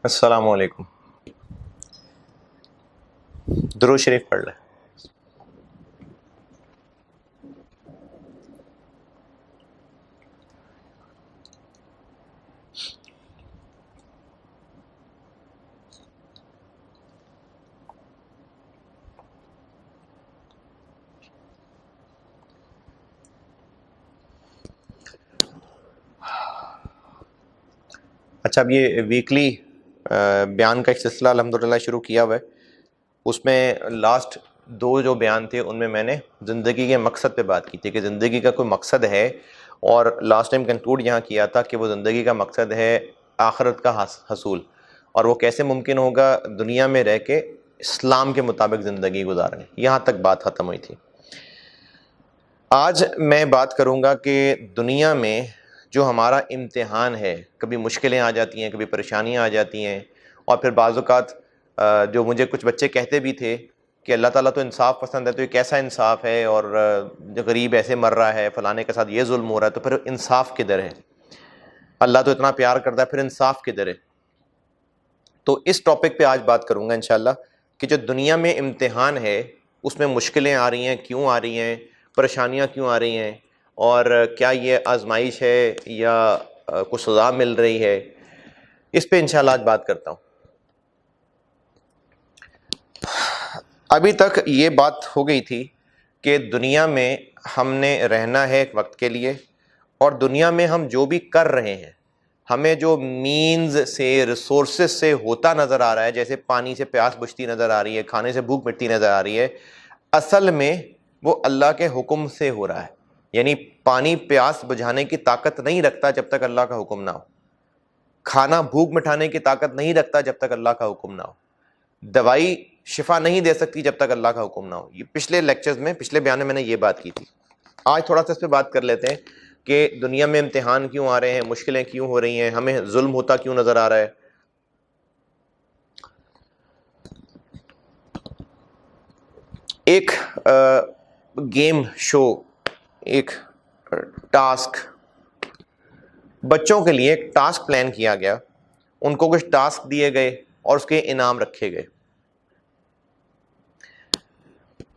السلام علیکم. درود شریف پڑھ لیں. اچھا، اب یہ ویکلی بیان کا ایک سلسلہ الحمدللہ شروع کیا ہوا ہے. اس میں لاسٹ 2 جو بیان تھے ان میں نے زندگی کے مقصد پہ بات کی تھی کہ زندگی کا کوئی مقصد ہے، اور لاسٹ ٹائم کنکلوڈ یہاں کیا تھا کہ وہ زندگی کا مقصد ہے آخرت کا حصول، اور وہ کیسے ممکن ہوگا دنیا میں رہ کے اسلام کے مطابق زندگی گزارنے. یہاں تک بات ختم ہوئی تھی. آج میں بات کروں گا کہ دنیا میں جو ہمارا امتحان ہے، کبھی مشکلیں آ جاتی ہیں، کبھی پریشانیاں آ جاتی ہیں، اور پھر بعض اوقات جو مجھے کچھ بچے کہتے بھی تھے کہ اللہ تعالیٰ تو انصاف پسند ہے، تو یہ کیسا انصاف ہے، اور جو غریب ایسے مر رہا ہے، فلانے کے ساتھ یہ ظلم ہو رہا ہے، تو پھر انصاف کدھر ہے؟ اللہ تو اتنا پیار کرتا ہے، پھر انصاف کدھر ہے؟ تو اس ٹاپک پہ آج بات کروں گا انشاءاللہ کہ جو دنیا میں امتحان ہے اس میں مشکلیں آ رہی ہیں، کیوں آ رہی ہیں، پریشانیاں کیوں آ رہی ہیں، اور کیا یہ آزمائش ہے یا کچھ سزا مل رہی ہے، اس پہ انشاءاللہ آج بات کرتا ہوں. ابھی تک یہ بات ہو گئی تھی کہ دنیا میں ہم نے رہنا ہے ایک وقت کے لیے، اور دنیا میں ہم جو بھی کر رہے ہیں، ہمیں جو مینز سے، ریسورسز سے ہوتا نظر آ رہا ہے، جیسے پانی سے پیاس بجھتی نظر آ رہی ہے، کھانے سے بھوک مٹتی نظر آ رہی ہے، اصل میں وہ اللہ کے حکم سے ہو رہا ہے. یعنی پانی پیاس بجھانے کی طاقت نہیں رکھتا جب تک اللہ کا حکم نہ ہو، کھانا بھوک مٹانے کی طاقت نہیں رکھتا جب تک اللہ کا حکم نہ ہو، دوائی شفا نہیں دے سکتی جب تک اللہ کا حکم نہ ہو. یہ پچھلے لیکچرز میں، پچھلے بیان میں نے یہ بات کی تھی. آج تھوڑا سا اس پہ بات کر لیتے ہیں کہ دنیا میں امتحان کیوں آ رہے ہیں، مشکلیں کیوں ہو رہی ہیں، ہمیں ظلم ہوتا کیوں نظر آ رہا ہے. ایک گیم شو، ایک ٹاسک، بچوں کے لیے ایک ٹاسک پلان کیا گیا، ان کو کچھ ٹاسک دیے گئے اور اس کے انعام رکھے گئے.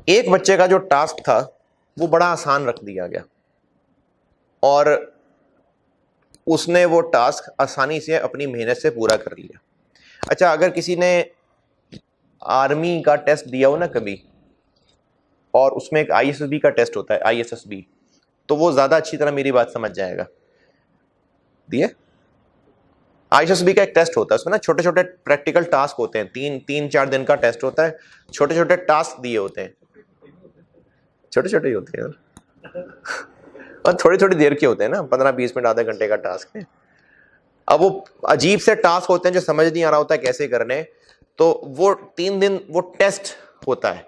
ایک بچے کا جو ٹاسک تھا وہ بڑا آسان رکھ دیا گیا، اور اس نے وہ ٹاسک آسانی سے اپنی محنت سے پورا کر لیا. اچھا، اگر کسی نے آرمی کا ٹیسٹ دیا ہو نا کبھی، اور اس میں ایک آئی ایس ایس بی کا ٹیسٹ ہوتا ہے، آئی ایس ایس بی، تو وہ زیادہ اچھی طرح میری بات سمجھ جائے گا. دیے آئی ایس ایس بی کا ایک ٹیسٹ ہوتا ہے، اس میں نا چھوٹے چھوٹے پریکٹیکل ٹاسک ہوتے ہیں، 3-4 دن کا ٹیسٹ ہوتا ہے، چھوٹے چھوٹے ٹاسک دیے ہوتے ہیں، چھوٹے چھوٹے ہی ہوتے ہیں اور تھوڑی تھوڑی دیر کے ہوتے ہیں نا، 15-20 منٹ، آدھے گھنٹے کا ٹاسک ہے. اب وہ عجیب سے ٹاسک ہوتے ہیں جو سمجھ نہیں آ رہا ہوتا ہے کیسے کرنے. تو وہ 3 دن وہ ٹیسٹ ہوتا ہے،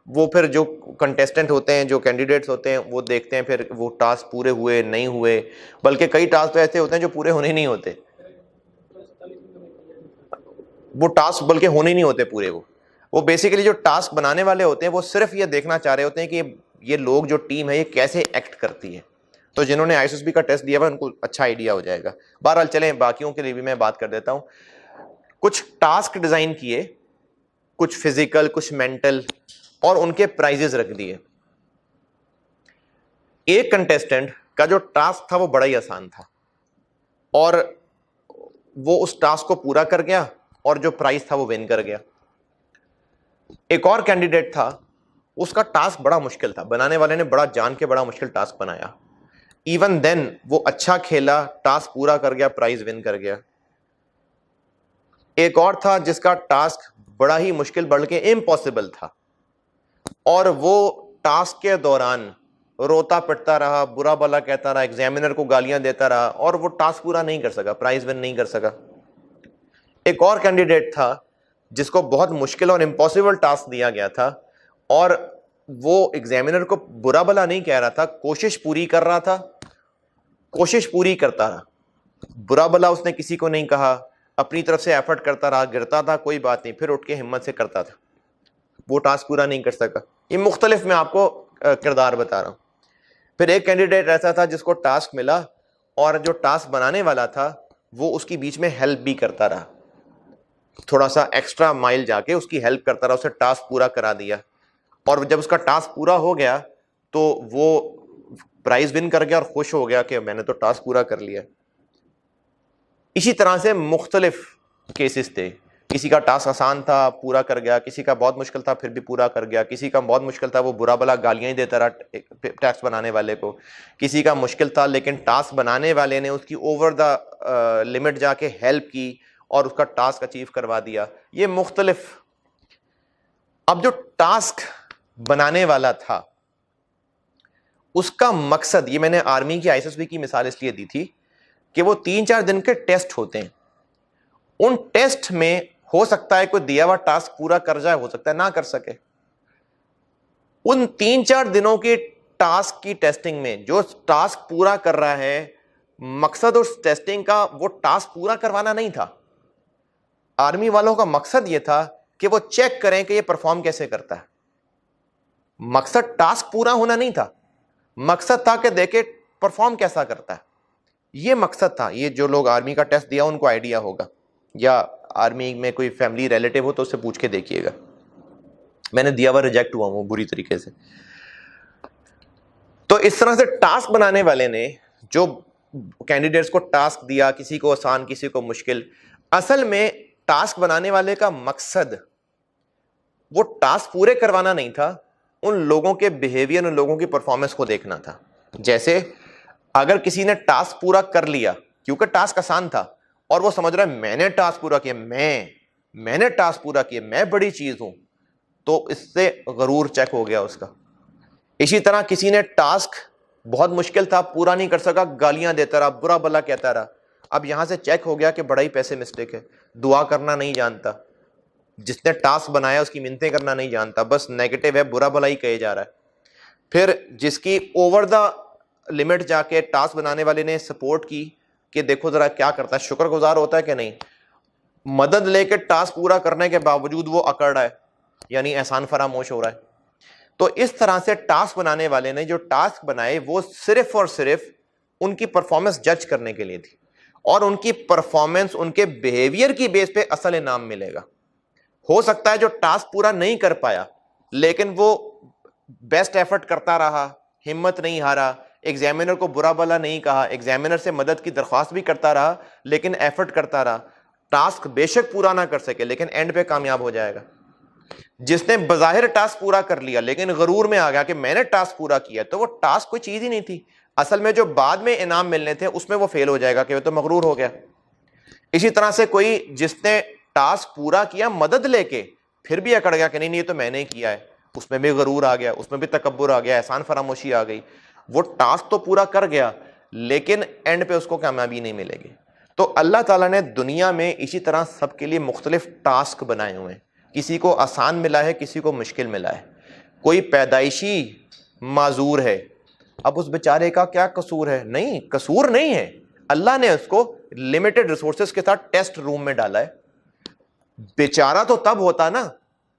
وہ پھر جو کنٹیسٹنٹ ہوتے ہیں، جو کینڈیڈیٹس ہوتے ہیں، وہ دیکھتے ہیں پھر وہ ٹاسک پورے ہوئے نہیں ہوئے، بلکہ کئی ٹاسک تو ایسے ہوتے ہیں جو پورے ہونے ہی نہیں ہوتے، وہ ٹاسک بلکہ ہونے ہی نہیں ہوتے پورے. وہ بیسیکلی جو ٹاسک بنانے والے ہوتے ہیں وہ صرف یہ دیکھنا چاہ رہے ہوتے ہیں کہ یہ لوگ جو ٹیم ہے یہ کیسے ایکٹ کرتی ہے. تو جنہوں نے آئی ایس ایس بی کا ٹیسٹ دیا ہوا ان کو اچھا آئیڈیا ہو جائے گا. بہرحال چلیں باقیوں کے لیے بھی میں بات کر دیتا ہوں. کچھ ٹاسک ڈیزائن کیے، کچھ فزیکل، کچھ مینٹل، اور ان کے پرائزز رکھ دیے. ایک کنٹیسٹنٹ کا جو ٹاسک تھا وہ بڑا ہی آسان تھا، اور وہ اس ٹاسک کو پورا کر گیا اور جو پرائز تھا وہ ون کر گیا. ایک اور کینڈیڈیٹ تھا، اس کا ٹاسک بڑا مشکل تھا، بنانے والے نے بڑا جان کے بڑا مشکل ٹاسک بنایا، ایون دین وہ اچھا کھیلا، ٹاسک پورا کر گیا، پرائز ون کر گیا. ایک اور تھا جس کا ٹاسک بڑا ہی مشکل بلکہ امپاسبل تھا، اور وہ ٹاسک کے دوران روتا پٹتا رہا، برا بھلا کہتا رہا، ایگزامینر کو گالیاں دیتا رہا، اور وہ ٹاسک پورا نہیں کر سکا، پرائز ون نہیں کر سکا. ایک اور کینڈیڈیٹ تھا جس کو بہت مشکل اور امپاسبل ٹاسک دیا گیا تھا، اور وہ ایگزامینر کو برا بھلا نہیں کہہ رہا تھا، کوشش پوری کر رہا تھا، کوشش پوری کرتا رہا، برا بھلا اس نے کسی کو نہیں کہا، اپنی طرف سے ایفرٹ کرتا رہا، گرتا تھا کوئی بات نہیں، پھر اٹھ کے ہمت سے کرتا تھا، وہ ٹاسک پورا نہیں کر سکا. یہ مختلف میں آپ کو کردار بتا رہا ہوں. پھر ایک کینڈیڈیٹ ایسا تھا جس کو ٹاسک ملا، اور جو ٹاسک بنانے والا تھا وہ اس کی بیچ میں ہیلپ بھی کرتا رہا. تھوڑا سا ایکسٹرا مائل جا کے اس کی ہیلپ کرتا رہا, اسے ٹاسک پورا کرا دیا, اور جب اس کا ٹاسک پورا ہو گیا تو وہ پرائز ون کر گیا اور خوش ہو گیا کہ میں نے تو ٹاسک پورا کر لیا. اسی طرح سے مختلف کیسز تھے, کسی کا ٹاسک آسان تھا پورا کر گیا, کسی کا بہت مشکل تھا پھر بھی پورا کر گیا, کسی کا بہت مشکل تھا وہ برا بلا گالیاں ہی دیتا رہا ٹاسک بنانے والے کو, کسی کا مشکل تھا لیکن ٹاسک بنانے والے نے اس کی اوور دا لمٹ جا کے ہیلپ کی اور اس کا ٹاسک اچیو کروا دیا. یہ مختلف. اب جو ٹاسک بنانے والا تھا اس کا مقصد, یہ میں نے آرمی کی ISSB کی مثال اس لیے دی تھی کہ وہ 3-4 دن کے ٹیسٹ ہوتے ہیں, ان ٹیسٹ میں ہو سکتا ہے کوئی دیا ہوا ٹاسک پورا کر جائے, ہو سکتا ہے نہ کر سکے. ان 3-4 دنوں کی ٹاسک کی ٹیسٹنگ میں جو ٹاسک پورا کر رہا ہے, مقصد اس ٹیسٹنگ کا وہ ٹاسک پورا کروانا نہیں تھا. آرمی والوں کا مقصد یہ تھا کہ وہ چیک کریں کہ یہ پرفارم کیسے کرتا ہے. مقصد ٹاسک پورا ہونا نہیں تھا, مقصد تھا کہ دیکھے پرفارم کیسا کرتا ہے. یہ مقصد تھا. یہ جو لوگ آرمی کا ٹیسٹ دیا ان کو آئیڈیا ہوگا, یا آرمی میں کوئی فیملی ریلیٹیو ہو تو اس سے پوچھ کے دیکھیے گا. میں نے دیا ہوا ریجیکٹ ہوا ہوں بری طریقے سے. تو اس طرح سے ٹاسک بنانے والے نے جو کینڈیڈیٹس کو ٹاسک دیا, کسی کو آسان کسی کو مشکل, اصل میں ٹاسک بنانے والے کا مقصد وہ ٹاسک پورے کروانا نہیں تھا, ان لوگوں کے بیہیویئر, ان لوگوں کی پرفارمنس کو دیکھنا تھا. جیسے اگر کسی نے ٹاسک پورا کر لیا کیونکہ ٹاسک آسان تھا اور وہ سمجھ رہا ہے میں نے ٹاسک پورا کیا, میں نے ٹاسک پورا کیا, میں بڑی چیز ہوں, تو اس سے غرور چیک ہو گیا اس کا. اسی طرح کسی نے ٹاسک بہت مشکل تھا پورا نہیں کر سکا, گالیاں دیتا رہا, برا بلا کہتا رہا, اب یہاں سے چیک ہو گیا کہ بڑا ہی پیسے مسٹیک ہے, دعا کرنا نہیں جانتا, جس نے ٹاسک بنایا اس کی منتیں کرنا نہیں جانتا, بس نیگیٹو ہے, برا بلا ہی کہے جا رہا ہے. پھر جس کی اوور دا لمٹ جا کے ٹاسک بنانے والے نے سپورٹ کی کہ دیکھو ذرا کیا کرتا ہے, شکر گزار ہوتا ہے کہ نہیں, مدد لے کے ٹاسک پورا کرنے کے باوجود وہ اکڑ رہا ہے, یعنی احسان فراموش ہو رہا ہے. تو اس طرح سے ٹاسک بنانے والے نے جو ٹاسک بنائے وہ صرف اور صرف ان کی پرفارمنس جج کرنے کے لیے تھی, اور ان کی پرفارمنس ان کے بیہیویئر کی بیس پہ اصل انعام ملے گا. ہو سکتا ہے جو ٹاسک پورا نہیں کر پایا لیکن وہ بیسٹ ایفرٹ کرتا رہا, ہمت نہیں ہارا, ایگزامینر کو برا بلا نہیں کہا, ایگزامینر سے مدد کی درخواست بھی کرتا رہا لیکن ایفرٹ کرتا رہا. ٹاسک بے شک پورا نہ کر سکے لیکن اینڈ پہ کامیاب ہو جائے گا. جس نے بظاہر ٹاسک پورا کر لیا لیکن غرور میں آ گیا کہ میں نے ٹاسک پورا کیا, تو وہ ٹاسک کوئی چیز ہی نہیں تھی, اصل میں جو بعد میں انعام ملنے تھے اس میں وہ فیل ہو جائے گا کہ وہ تو مغرور ہو گیا. اسی طرح سے کوئی جس نے ٹاسک پورا کیا مدد لے کے پھر بھی اکڑ گیا کہ نہیں یہ تو میں نے کیا ہے, اس میں بھی غرور آ گیا, اس میں بھی تکبر آ گیا, احسان فراموشی آ گئی. وہ ٹاسک تو پورا کر گیا لیکن اینڈ پہ اس کو کامیابی نہیں ملے گی. تو اللہ تعالیٰ نے دنیا میں اسی طرح سب کے لیے مختلف ٹاسک بنائے ہوئے ہیں, کسی کو آسان ملا ہے کسی کو مشکل ملا ہے. کوئی پیدائشی معذور ہے, اب اس بیچارے کا کیا قصور ہے؟ نہیں, قصور نہیں ہے, اللہ نے اس کو لمیٹڈ ریسورسز کے ساتھ ٹیسٹ روم میں ڈالا ہے. بیچارہ تو تب ہوتا نا,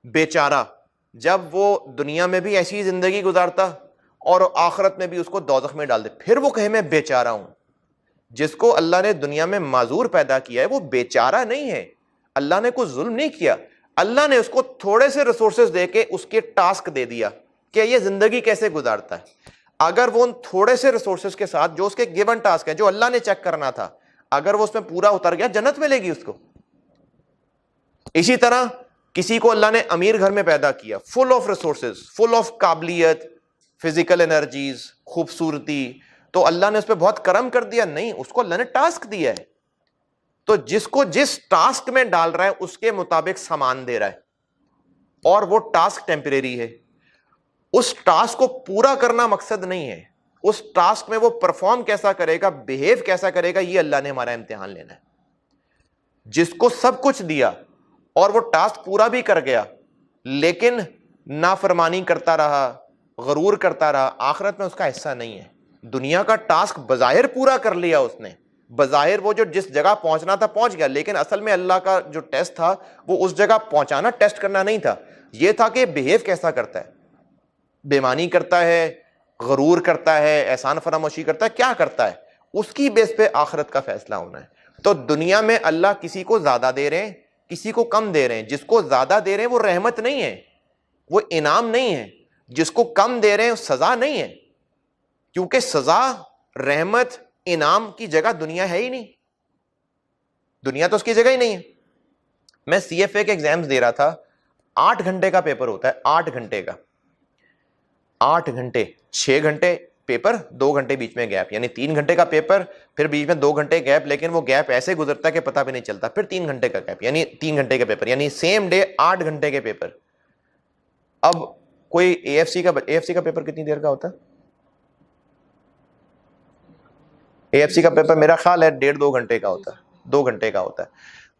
بیچارہ جب وہ دنیا میں بھی ایسی زندگی گزارتا اور آخرت میں بھی اس کو دوزخ میں ڈال دے, پھر وہ کہے میں بیچارہ ہوں. جس کو اللہ نے دنیا میں معذور پیدا کیا ہے وہ بیچارہ نہیں ہے, اللہ نے کوئی ظلم نہیں کیا, اللہ نے اس کو تھوڑے سے ریسورسز دے کے اس کے ٹاسک دے دیا کہ یہ زندگی کیسے گزارتا ہے. اگر وہ ان تھوڑے سے ریسورسز کے ساتھ جو اس کے گیون ٹاسک ہیں جو اللہ نے چیک کرنا تھا, اگر وہ اس میں پورا اتر گیا جنت ملے گی اس کو. اسی طرح کسی کو اللہ نے امیر گھر میں پیدا کیا, full of resources, full of قابلیت, فزیکل انرجیز, خوبصورتی, تو اللہ نے اس پہ بہت کرم کر دیا؟ نہیں, اس کو اللہ نے ٹاسک دیا ہے. تو جس کو جس ٹاسک میں ڈال رہا ہے اس کے مطابق سامان دے رہا ہے, اور وہ ٹاسک ٹیمپریری ہے. اس ٹاسک کو پورا کرنا مقصد نہیں ہے, اس ٹاسک میں وہ پرفارم کیسا کرے گا, بیہیو کیسا کرے گا, یہ اللہ نے ہمارا امتحان لینا ہے. جس کو سب کچھ دیا اور وہ ٹاسک پورا بھی کر گیا لیکن نافرمانی کرتا رہا, غرور کرتا رہا, آخرت میں اس کا حصہ نہیں ہے. دنیا کا ٹاسک بظاہر پورا کر لیا اس نے, بظاہر وہ جو جس جگہ پہنچنا تھا پہنچ گیا, لیکن اصل میں اللہ کا جو ٹیسٹ تھا وہ اس جگہ پہنچانا ٹیسٹ کرنا نہیں تھا, یہ تھا کہ بیہیو کیسا کرتا ہے, بےمانی کرتا ہے, غرور کرتا ہے, احسان فراموشی کرتا ہے, کیا کرتا ہے, اس کی بیس پہ آخرت کا فیصلہ ہونا ہے. تو دنیا میں اللہ کسی کو زیادہ دے رہے ہیں کسی کو کم دے رہے ہیں. جس کو زیادہ دے رہے ہیں وہ رحمت نہیں ہے, وہ انعام نہیں ہے. جس کو کم دے رہے ہیں سزا نہیں ہے, کیونکہ سزا, رحمت, انعام کی جگہ دنیا ہے ہی نہیں. دنیا تو اس کی جگہ ہی نہیں ہے. میں سی ایف اے کے ایگزامز دے رہا تھا, 8 گھنٹے کا پیپر ہوتا ہے, 8 گھنٹے کا, 8 گھنٹے, 6 گھنٹے پیپر, 2 گھنٹے بیچ میں گیپ, یعنی 3 گھنٹے کا پیپر, پھر بیچ میں 2 گھنٹے گیپ, لیکن وہ گیپ ایسے گزرتا ہے کہ پتہ بھی نہیں چلتا, پھر 3 گھنٹے کا گیپ, یعنی 3 گھنٹے کا پیپر, یعنی سیم ڈے 8 گھنٹے کے پیپر. اب کوئی اے ایف سی کا پیپر کتنی دیر کا ہوتا ہے؟ اے ایف سی کا پیپر میرا خیال ہے 1.5-2 گھنٹے کا ہوتا ہے, 2 گھنٹے کا ہوتا ہے.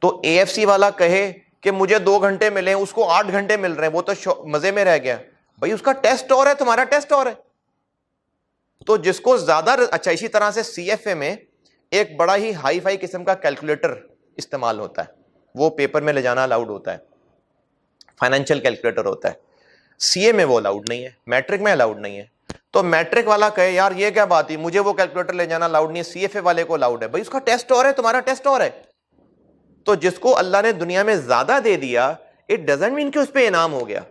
تو اے ایف سی والا کہے کہ مجھے 2 گھنٹے ملے, اس کو 8 گھنٹے مل رہے ہیں, وہ تو مزے میں رہ گیا. بھائی اس کا ٹیسٹ اور ہے, تمہارا ٹیسٹ اور ہے. تو جس کو زیادہ, اچھا اسی طرح سے سی ایف اے میں ایک بڑا ہی ہائی فائی قسم کا کیلکولیٹر استعمال ہوتا ہے, وہ پیپر میں لے جانا الاؤڈ ہوتا ہے, فائنینشیل کیلکولیٹر ہوتا ہے. سی اے میں وہ الاؤڈ نہیں ہے, میٹرک میں الاؤڈ نہیں ہے. تو میٹرک والا کہے یار یہ کیا بات ہے, مجھے وہ کیلکولیٹر لے جانا الاؤڈ نہیں ہے, سی ایف اے والے کو الاؤڈ ہے. بھائی اس کا ٹیسٹ اور ہے, تمہارا ٹیسٹ اور ہے. تو جس کو اللہ نے دنیا میں زیادہ دے دیا, اٹ ڈزنٹ مین کہ اس پہ انعام ہو گیا.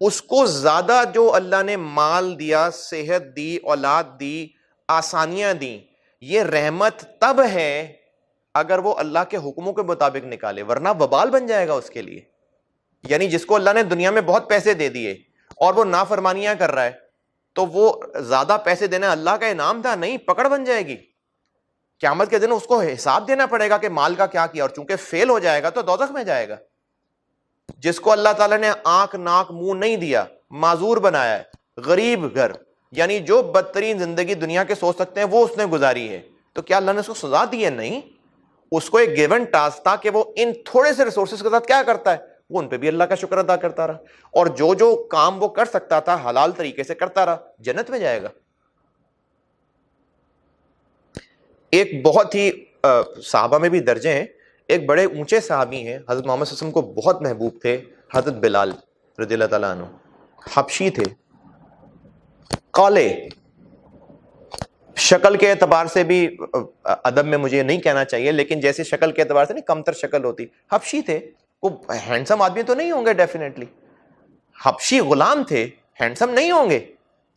اس کو زیادہ جو اللہ نے مال دیا, صحت دی, اولاد دی, آسانیاں دی, یہ رحمت تب ہے اگر وہ اللہ کے حکموں کے مطابق نکالے, ورنہ وبال بن جائے گا اس کے لیے. یعنی جس کو اللہ نے دنیا میں بہت پیسے دے دیے اور وہ نافرمانیاں کر رہا ہے, تو وہ زیادہ پیسے دینا اللہ کا انعام تھا؟ نہیں, پکڑ بن جائے گی. قیامت کے دن اس کو حساب دینا پڑے گا کہ مال کا کیا کیا, اور چونکہ فیل ہو جائے گا تو دوزخ میں جائے گا. جس کو اللہ تعالیٰ نے آنکھ ناک منہ نہیں دیا, معذور بنایا ہے, غریب گھر, یعنی جو بدترین زندگی دنیا کے سوچ سکتے ہیں وہ اس نے گزاری ہے, تو کیا اللہ نے اس کو سزا دی ہے؟ نہیں. اس کو ایک گیون ٹاسک تھا کہ وہ ان تھوڑے سے ریسورسز کے ساتھ کیا کرتا ہے, وہ ان پہ بھی اللہ کا شکر ادا کرتا رہا, اور جو جو کام وہ کر سکتا تھا حلال طریقے سے کرتا رہا, جنت میں جائے گا. ایک بہت ہی صحابہ میں بھی درجے ہیں, ایک بڑے اونچے صحابی ہیں, حضرت محمد صلی اللہ علیہ وسلم کو بہت محبوب تھے, حضرت بلال رضی اللہ تعالیٰ عنہ. حبشی تھے, کالے, شکل کے اعتبار سے بھی ادب میں مجھے نہیں کہنا چاہیے, لیکن جیسے شکل کے اعتبار سے نہیں کمتر شکل ہوتی, حبشی تھے. وہ ہینڈسم آدمی تو نہیں ہوں گے ڈیفینیٹلی, حبشی غلام تھے, ہینڈسم نہیں ہوں گے.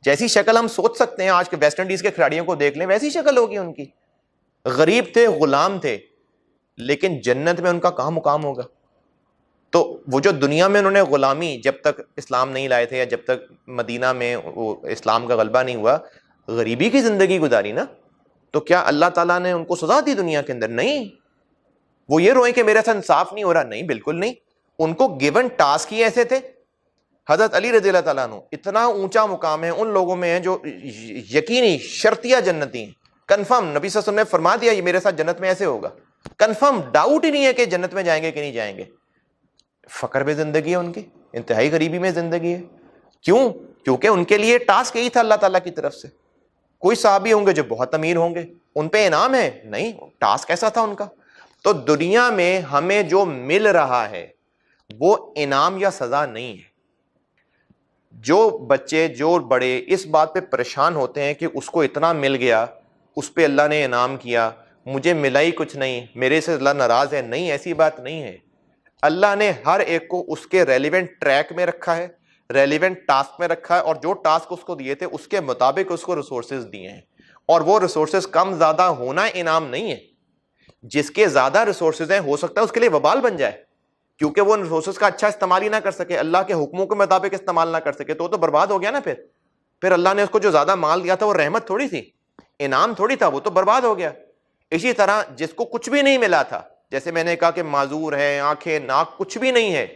جیسی شکل ہم سوچ سکتے ہیں, آج کے ویسٹ انڈیز کے کھلاڑیوں کو دیکھ لیں, ویسی شکل ہوگی ان کی. غریب تھے, غلام تھے, لیکن جنت میں ان کا کہاں مقام ہوگا. تو وہ جو دنیا میں انہوں نے غلامی, جب تک اسلام نہیں لائے تھے یا جب تک مدینہ میں وہ اسلام کا غلبہ نہیں ہوا, غریبی کی زندگی گزاری نا, تو کیا اللہ تعالیٰ نے ان کو سزا دی دنیا کے اندر؟ نہیں. وہ یہ روئیں کہ میرے ساتھ انصاف نہیں ہو رہا, نہیں, بالکل نہیں. ان کو گیون ٹاسک ہی ایسے تھے. حضرت علی رضی اللہ تعالیٰ عنہ, اتنا اونچا مقام ہے ان لوگوں میں ہے جو یقینی شرطیہ جنتی ہیں, کنفرم. نبی صلی اللہ علیہ وسلم نے فرما دیا یہ میرے ساتھ جنت میں ایسے ہوگا, کنفرم, ڈاؤٹ ہی نہیں ہے کہ جنت میں جائیں گے کہ نہیں جائیں گے. فقر میں زندگی ہے ان کی, انتہائی غریبی میں زندگی ہے. کیوں؟ کیونکہ ان کے لیے ٹاسک یہی تھا اللہ تعالیٰ کی طرف سے. کوئی صحابی ہوں گے جو بہت امیر ہوں گے, ان پہ انعام ہے؟ نہیں, ٹاسک ایسا تھا ان کا. تو دنیا میں ہمیں جو مل رہا ہے وہ انعام یا سزا نہیں ہے. جو بچے, جو بڑے اس بات پہ پریشان ہوتے ہیں کہ اس کو اتنا مل گیا, اس پہ اللہ نے انعام کیا, مجھے ملا ہی کچھ نہیں, میرے سے اللہ ناراض ہے, نہیں, ایسی بات نہیں ہے. اللہ نے ہر ایک کو اس کے ریلیونٹ ٹریک میں رکھا ہے, ریلیونٹ ٹاسک میں رکھا ہے, اور جو ٹاسک اس کو دیے تھے اس کے مطابق اس کو ریسورسز دیے ہیں. اور وہ ریسورسز کم زیادہ ہونا انعام نہیں ہے. جس کے زیادہ ریسورسز ہیں ہو سکتا ہے اس کے لیے وبال بن جائے, کیونکہ وہ ریسورسز کا اچھا استعمال ہی نہ کر سکے, اللہ کے حکموں کے مطابق استعمال نہ کر سکے, تو وہ تو برباد ہو گیا نا. پھر اللہ نے اس کو جو زیادہ مال دیا تھا وہ رحمت تھوڑی تھی, انعام تھوڑی تھا, وہ تو برباد ہو گیا. اسی طرح جس کو کچھ بھی نہیں ملا تھا, جیسے میں نے کہا کہ معذور ہے, آنکھیں ناک کچھ بھی نہیں ہے,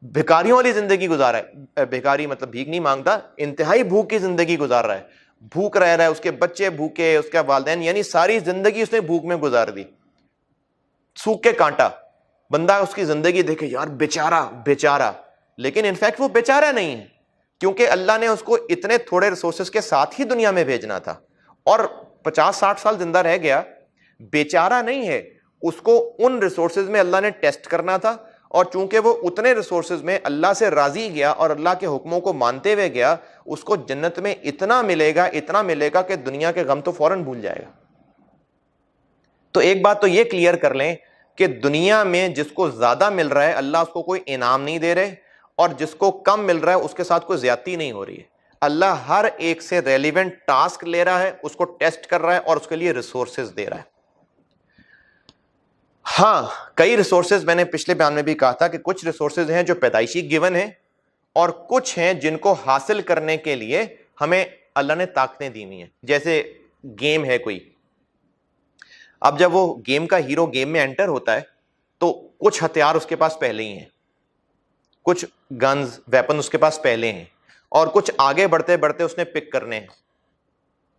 بھکاریوں والی زندگی گزارا ہے. بھکاری مطلب بھیک نہیں مانگتا, انتہائی بھوک کی زندگی گزار رہا ہے, بھوک رہ رہا ہے, اس کے بچے بھوکے, اس کے والدین, یعنی ساری زندگی اس نے بھوک میں گزار دی. سوکھ کے کانٹا, بندہ اس کی زندگی دیکھے یار بیچارہ بیچارہ, لیکن انفیکٹ وہ بیچارہ نہیں ہے, کیونکہ اللہ نے اس کو اتنے تھوڑے ریسورسز کے ساتھ ہی دنیا میں بھیجنا تھا, اور 50-60 سال زندہ رہ گیا. بیچارہ نہیں ہے, اس کو ان ریسورسز میں اللہ نے ٹیسٹ کرنا تھا, اور چونکہ وہ اتنے ریسورسز میں اللہ سے راضی گیا اور اللہ کے حکموں کو مانتے ہوئے گیا, اس کو جنت میں اتنا ملے گا کہ دنیا کے غم تو فوراً بھول جائے گا. تو ایک بات تو یہ کلیئر کر لیں کہ دنیا میں جس کو زیادہ مل رہا ہے اللہ اس کو کوئی انعام نہیں دے رہے، اور جس کو کم مل رہا ہے اس کے ساتھ کوئی زیادتی نہیں ہو رہی ہے۔ اللہ ہر ایک سے ریلیونٹ ٹاسک لے رہا ہے، اس کو ٹیسٹ کر رہا ہے اور اس کے لیے ریسورسز دے رہا ہے۔ ہاں، کئی ریسورسز میں نے پچھلے بیان میں بھی کہا تھا کہ کچھ ریسورسز ہیں جو پیدائشی گیون ہیں، اور کچھ ہیں جن کو حاصل کرنے کے لیے ہمیں اللہ نے طاقتیں دی ہوئی ہیں۔ جیسے گیم ہے کوئی، اب جب وہ گیم کا ہیرو گیم میں انٹر ہوتا ہے تو کچھ ہتھیار اس کے پاس پہلے ہی ہیں، کچھ گنز ویپن اس کے پاس پہلے ہیں، اور کچھ آگے بڑھتے بڑھتے اس نے پک کرنے ہیں۔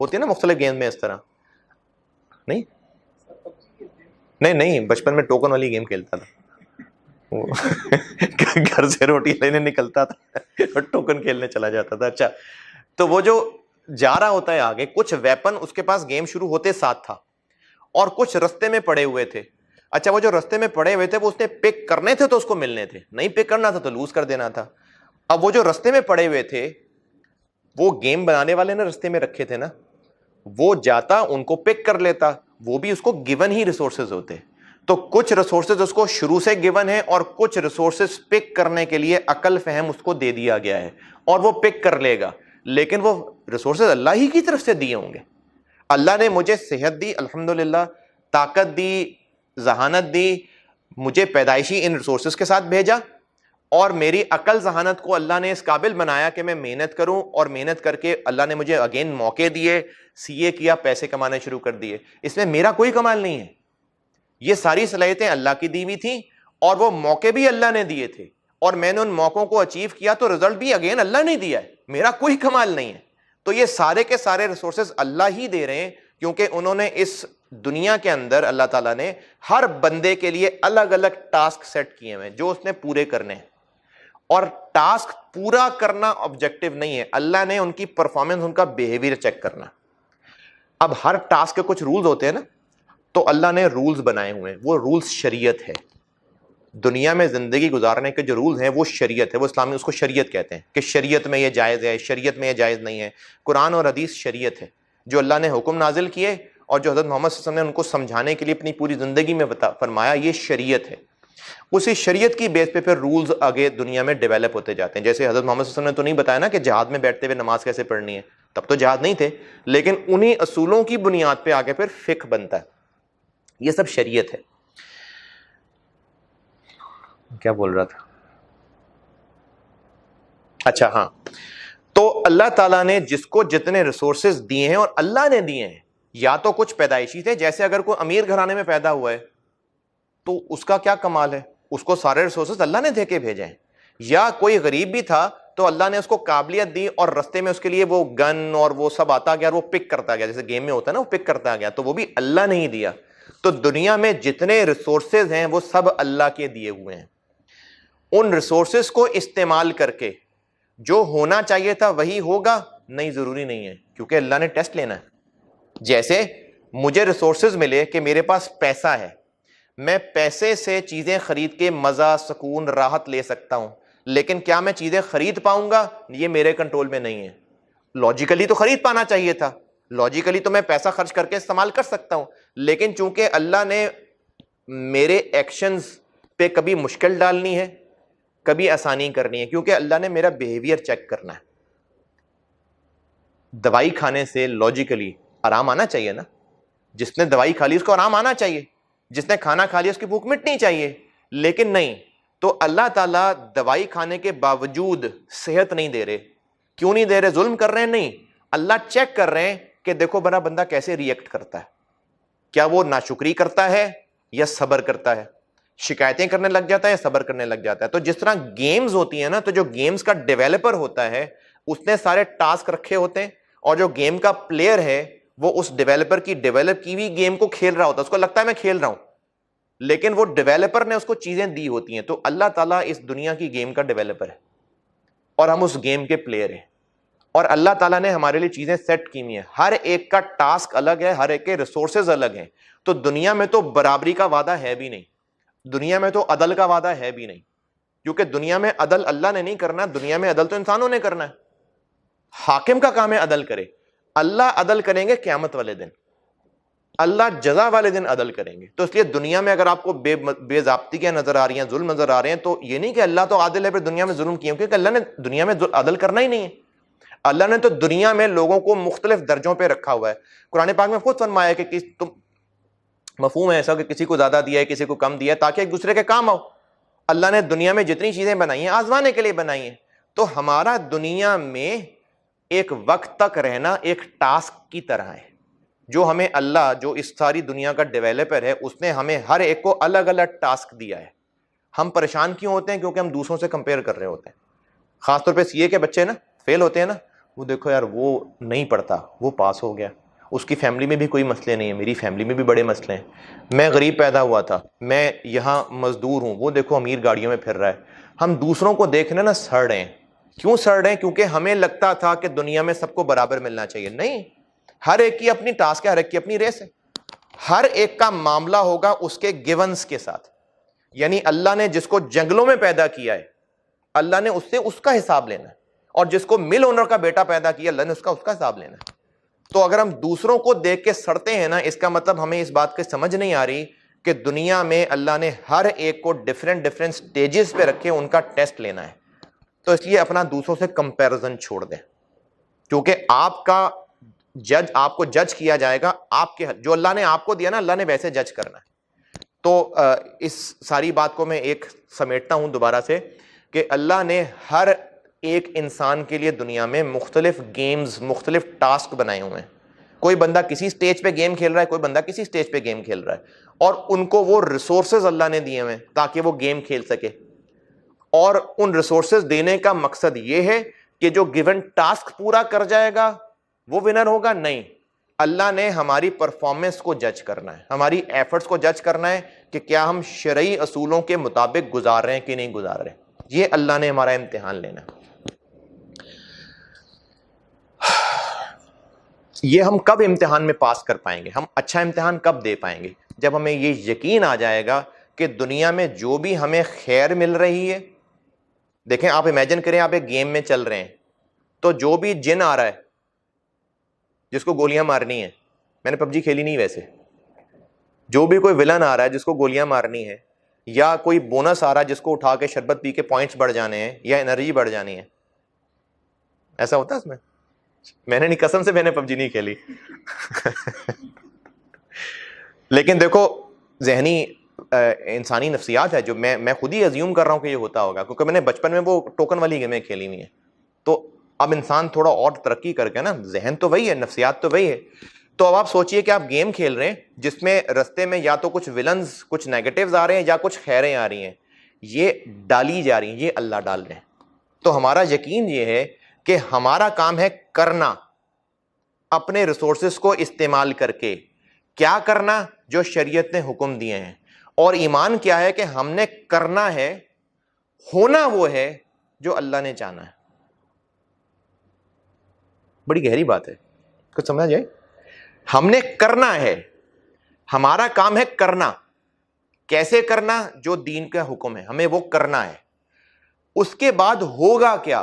ہوتی ہے نا مختلف گیم میں اس طرح؟ نہیں، بچپن میں ٹوکن والی گیم کھیلتا تھا، گھر سے روٹی لینے نکلتا تھا اور ٹوکن کھیلنے چلا جاتا تھا۔ اچھا، تو وہ جو جا رہا ہوتا ہے آگے، کچھ ویپن اس کے پاس گیم شروع ہوتے ساتھ تھا اور کچھ رستے میں پڑے ہوئے تھے۔ اچھا، وہ جو رستے میں پڑے ہوئے تھے وہ اس نے پک کرنے تھے تو اس کو ملنے تھے، نہیں پک کرنا تھا تو لوز کر دینا تھا۔ اب وہ جو رستے میں پڑے ہوئے تھے، وہ گیم بنانے والے نے رستے میں رکھے تھے نا، وہ جاتا ان کو پک کر لیتا، وہ بھی اس کو گیون ہی ریسورسز ہوتے۔ تو کچھ ریسورسز اس کو شروع سے گیون ہے اور کچھ ریسورسز پک کرنے کے لیے عقل فہم اس کو دے دیا گیا ہے، اور وہ پک کر لے گا، لیکن وہ ریسورسز اللہ ہی کی طرف سے دیے ہوں گے۔ اللہ نے مجھے صحت دی، الحمدللہ، طاقت دی، ذہانت دی، مجھے پیدائشی ان ریسورسز کے ساتھ بھیجا، اور میری عقل ذہانت کو اللہ نے اس قابل بنایا کہ میں محنت کروں، اور محنت کر کے اللہ نے مجھے اگین موقع دیے، سی اے کیا، پیسے کمانے شروع کر دیے۔ اس میں میرا کوئی کمال نہیں ہے، یہ ساری صلاحیتیں اللہ کی دی ہوئی تھیں، اور وہ موقع بھی اللہ نے دیے تھے، اور میں نے ان موقعوں کو اچیو کیا تو رزلٹ بھی اگین اللہ نے دیا ہے، میرا کوئی کمال نہیں ہے۔ تو یہ سارے کے سارے ریسورسز اللہ ہی دے رہے ہیں، کیونکہ انہوں نے اس دنیا کے اندر اللہ تعالیٰ نے ہر بندے کے لیے الگ الگ ٹاسک سیٹ کیے ہیں جو اس نے پورے کرنے ہیں، اور ٹاسک پورا کرنا آبجیکٹو نہیں ہے، اللہ نے ان کی پرفارمنس، ان کا بیہیویئر چیک کرنا۔ اب ہر ٹاسک کے کچھ رولز ہوتے ہیں نا، تو اللہ نے رولز بنائے ہوئے ہیں، وہ رولز شریعت ہے۔ دنیا میں زندگی گزارنے کے جو رولز ہیں وہ شریعت ہے، وہ اسلام میں اس کو شریعت کہتے ہیں کہ شریعت میں یہ جائز ہے، شریعت میں یہ جائز نہیں ہے۔ قرآن اور حدیث شریعت ہے، جو اللہ نے حکم نازل کیے اور جو حضرت محمد صلی اللہ علیہ وسلم نے ان کو سمجھانے کے لیے اپنی پوری زندگی میں فرمایا، یہ شریعت ہے۔ اسی شریعت کی بیس پہ پھر رولز آگے دنیا میں ڈیولپ ہوتے جاتے ہیں۔ جیسے حضرت محمد صلی اللہ علیہ وسلم نے تو نہیں بتایا نا کہ جہاد میں بیٹھتے ہوئے نماز کیسے پڑھنی ہے، تب تو جہاد نہیں تھے، لیکن انہی اصولوں کی بنیاد پہ آگے پھر فقہ بنتا ہے۔ یہ سب شریعت ہے۔ کیا بول رہا تھا؟ اچھا ہاں، تو اللہ تعالیٰ نے جس کو جتنے ریسورسز دیے ہیں، اور اللہ نے دیے ہیں، یا تو کچھ پیدائشی تھے، جیسے اگر کوئی امیر گھرانے میں پیدا ہوا ہے تو اس کا کیا کمال ہے، اس کو سارے ریسورسز اللہ نے دے کے بھیجے ہیں، یا کوئی غریب بھی تھا تو اللہ نے اس کو قابلیت دی اور رستے میں اس کے لیے وہ گن اور وہ سب آتا گیا اور وہ پک کرتا گیا، جیسے گیم میں ہوتا ہے نا، وہ پک کرتا گیا، تو وہ بھی اللہ نے ہی دیا۔ تو دنیا میں جتنے ریسورسز ہیں وہ سب اللہ کے دیے ہوئے ہیں۔ ان ریسورسز کو استعمال کر کے جو ہونا چاہیے تھا وہی ہوگا، نہیں ضروری نہیں ہے، کیونکہ اللہ نے ٹیسٹ لینا ہے۔ جیسے مجھے ریسورسز ملے کہ میرے پاس پیسہ ہے، میں پیسے سے چیزیں خرید کے مزہ، سکون، راحت لے سکتا ہوں، لیکن کیا میں چیزیں خرید پاؤں گا؟ یہ میرے کنٹرول میں نہیں ہے۔ لاجیکلی تو خرید پانا چاہیے تھا، لاجیکلی تو میں پیسہ خرچ کر کے استعمال کر سکتا ہوں، لیکن چونکہ اللہ نے میرے ایکشنز پہ کبھی مشکل ڈالنی ہے، کبھی آسانی کرنی ہے، کیونکہ اللہ نے میرا بیہیویئر چیک کرنا ہے۔ دوائی کھانے سے لاجیکلی آرام آنا چاہیے نا، جس نے دوائی کھا لی اس کو آرام آنا چاہیے، جس نے کھانا کھا لیا اس کی بھوک مٹنی چاہیے، لیکن نہیں۔ تو اللہ تعالیٰ دوائی کھانے کے باوجود صحت نہیں دے رہے۔ کیوں نہیں دے رہے؟ ظلم کر رہے ہیں؟ نہیں، اللہ چیک کر رہے ہیں کہ دیکھو بڑا بندہ کیسے ریئیکٹ کرتا ہے، کیا وہ ناشکری کرتا ہے یا صبر کرتا ہے، شکایتیں کرنے لگ جاتا ہے یا صبر کرنے لگ جاتا ہے۔ تو جس طرح گیمز ہوتی ہیں نا، تو جو گیمز کا ڈیویلپر ہوتا ہے اس نے سارے ٹاسک رکھے ہوتے ہیں، اور جو گیم کا پلیئر ہے وہ اس ڈیویلپر کی ڈیویلپ کی ہوئی گیم کو کھیل رہا ہوتا ہے، اس کو لگتا ہے میں کھیل رہا ہوں، لیکن وہ ڈیویلپر نے اس کو چیزیں دی ہوتی ہیں۔ تو اللہ تعالیٰ اس دنیا کی گیم کا ڈیویلپر ہے اور ہم اس گیم کے پلیئر ہیں، اور اللہ تعالیٰ نے ہمارے لیے چیزیں سیٹ کی ہوئی ہیں، ہر ایک کا ٹاسک الگ ہے، ہر ایک کے ریسورسز الگ ہیں۔ تو دنیا میں تو برابری کا وعدہ ہے بھی نہیں، دنیا میں تو عدل کا وعدہ ہے بھی نہیں، کیونکہ دنیا میں عدل اللہ نے نہیں کرنا، دنیا میں عدل تو انسانوں نے کرنا ہے۔ حاکم کا کام ہے عدل کرے، اللہ عدل کریں گے قیامت والے دن۔ اللہ جزا والے دن عدل کریں گے. تو اس لیے دنیا میں اگر آپ کو بے ضابطگیاں نظر آ رہی ہیں, ظلم نظر آ رہے ہیں, تو یہ نہیں کہ اللہ تو عادل ہے پھر دنیا میں ظلم کیا, کیونکہ اللہ نے دنیا میں عدل کرنا ہی نہیں ہے. اللہ نے تو دنیا میں لوگوں کو مختلف درجوں پہ رکھا ہوا ہے. قرآن پاک میں خود فرمایا کہ تم مفہوم ہے ایسا کہ کسی کو زیادہ دیا ہے کسی کو کم دیا ہے تاکہ ایک دوسرے کے کام آؤ. اللہ نے دنیا میں جتنی چیزیں بنائی ہیں آزمانے کے لیے بنائی ہیں. تو ہمارا دنیا میں ایک وقت تک رہنا ایک ٹاسک کی طرح ہے, جو ہمیں اللہ جو اس ساری دنیا کا ڈیولپر ہے اس نے ہمیں ہر ایک کو الگ الگ ٹاسک دیا ہے. ہم پریشان کیوں ہوتے ہیں؟ کیونکہ ہم دوسروں سے کمپیئر کر رہے ہوتے ہیں. خاص طور پہ سی اے کے بچے نا فیل ہوتے ہیں نا, وہ دیکھو یار وہ نہیں پڑھتا وہ پاس ہو گیا, اس کی فیملی میں بھی کوئی مسئلے نہیں ہیں, میری فیملی میں بھی بڑے مسئلے ہیں, میں غریب پیدا ہوا تھا, میں یہاں مزدور ہوں, وہ دیکھو امیر گاڑیوں میں پھر رہا ہے. ہم دوسروں کو دیکھنے نا سڑ رہے ہیں. کیوں سڑ رہے ہیں؟ کیونکہ ہمیں لگتا تھا کہ دنیا میں سب کو برابر ملنا چاہیے. نہیں, ہر ایک کی اپنی ٹاسک ہے, ہر ایک کی اپنی ریس ہے. ہر ایک کا معاملہ ہوگا اس کے گیونز کے ساتھ. یعنی اللہ نے جس کو جنگلوں میں پیدا کیا ہے اللہ نے اس سے اس کا حساب لینا ہے, اور جس کو مل اونر کا بیٹا پیدا کیا اللہ نے اس کا حساب لینا ہے. تو اگر ہم دوسروں کو دیکھ کے سڑتے ہیں نا, اس کا مطلب ہمیں اس بات کی سمجھ نہیں آ رہی کہ دنیا میں اللہ نے ہر ایک کو ڈفرینٹ سٹیجز پہ رکھے ان کا ٹیسٹ لینا ہے. تو اس لیے اپنا دوسروں سے کمپیرزن چھوڑ دیں, کیونکہ آپ کو جج کیا جائے گا آپ کے جو اللہ نے آپ کو دیا نا اللہ نے ویسے جج کرنا ہے. تو اس ساری بات کو میں ایک سمیٹتا ہوں دوبارہ سے کہ اللہ نے ہر ایک انسان کے لیے دنیا میں مختلف گیمز مختلف ٹاسک بنائے ہوئے ہیں. کوئی بندہ کسی سٹیج پہ گیم کھیل رہا ہے, کوئی بندہ کسی سٹیج پہ گیم کھیل رہا ہے, اور ان کو وہ ریسورسز اللہ نے دیے ہوئے ہیں تاکہ وہ گیم کھیل سکے. اور ان ریسورسز دینے کا مقصد یہ ہے کہ جو گیون ٹاسک پورا کر جائے گا وہ ونر ہوگا. نہیں, اللہ نے ہماری پرفارمنس کو جج کرنا ہے, ہماری ایفرٹس کو جج کرنا ہے کہ کیا ہم شرعی اصولوں کے مطابق گزار رہے ہیں کہ نہیں گزار رہے. یہ اللہ نے ہمارا امتحان لینا ہے. یہ ہم کب امتحان میں پاس کر پائیں گے, ہم اچھا امتحان کب دے پائیں گے؟ جب ہمیں یہ یقین آ جائے گا کہ دنیا میں جو بھی ہمیں خیر مل رہی ہے. دیکھیں آپ امیجن کریں آپ ایک گیم میں چل رہے ہیں, تو جو بھی جن آ رہا ہے جس کو گولیاں مارنی ہیں, میں نے پب جی کھیلی نہیں ویسے, جو بھی کوئی ولن آ رہا ہے جس کو گولیاں مارنی ہے, یا کوئی بونس آ رہا ہے جس کو اٹھا کے شربت پی کے پوائنٹس بڑھ جانے ہیں یا انرجی بڑھ جانی ہے, ایسا ہوتا ہے اس میں نے نہیں, قسم سے میں نے پب جی نہیں کھیلی لیکن دیکھو ذہنی انسانی نفسیات ہے جو میں خود ہی ازیوم کر رہا ہوں کہ یہ ہوتا ہوگا, کیونکہ میں نے بچپن میں وہ ٹوکن والی گیمیں کھیلی ہوئی ہیں. تو اب انسان تھوڑا اور ترقی کر کے نا, ذہن تو وہی ہے, نفسیات تو وہی ہے. تو اب آپ سوچئے کہ آپ گیم کھیل رہے ہیں جس میں رستے میں یا تو کچھ ولنز کچھ نیگیٹیوز آ رہے ہیں یا کچھ خیریں آ رہی ہیں, یہ ڈالی جا رہی ہیں, یہ اللہ ڈال رہے ہیں. تو ہمارا یقین یہ ہے کہ ہمارا کام ہے کرنا, اپنے ریسورسز کو استعمال کر کے کیا کرنا جو شریعت نے حکم دیے ہیں. اور ایمان کیا ہے کہ ہم نے کرنا ہے, ہونا وہ ہے جو اللہ نے چاہنا ہے. بڑی گہری بات ہے, کچھ سمجھا جائے. ہم نے کرنا ہے, ہمارا کام ہے کرنا. کیسے کرنا؟ جو دین کا حکم ہے ہمیں وہ کرنا ہے. اس کے بعد ہوگا کیا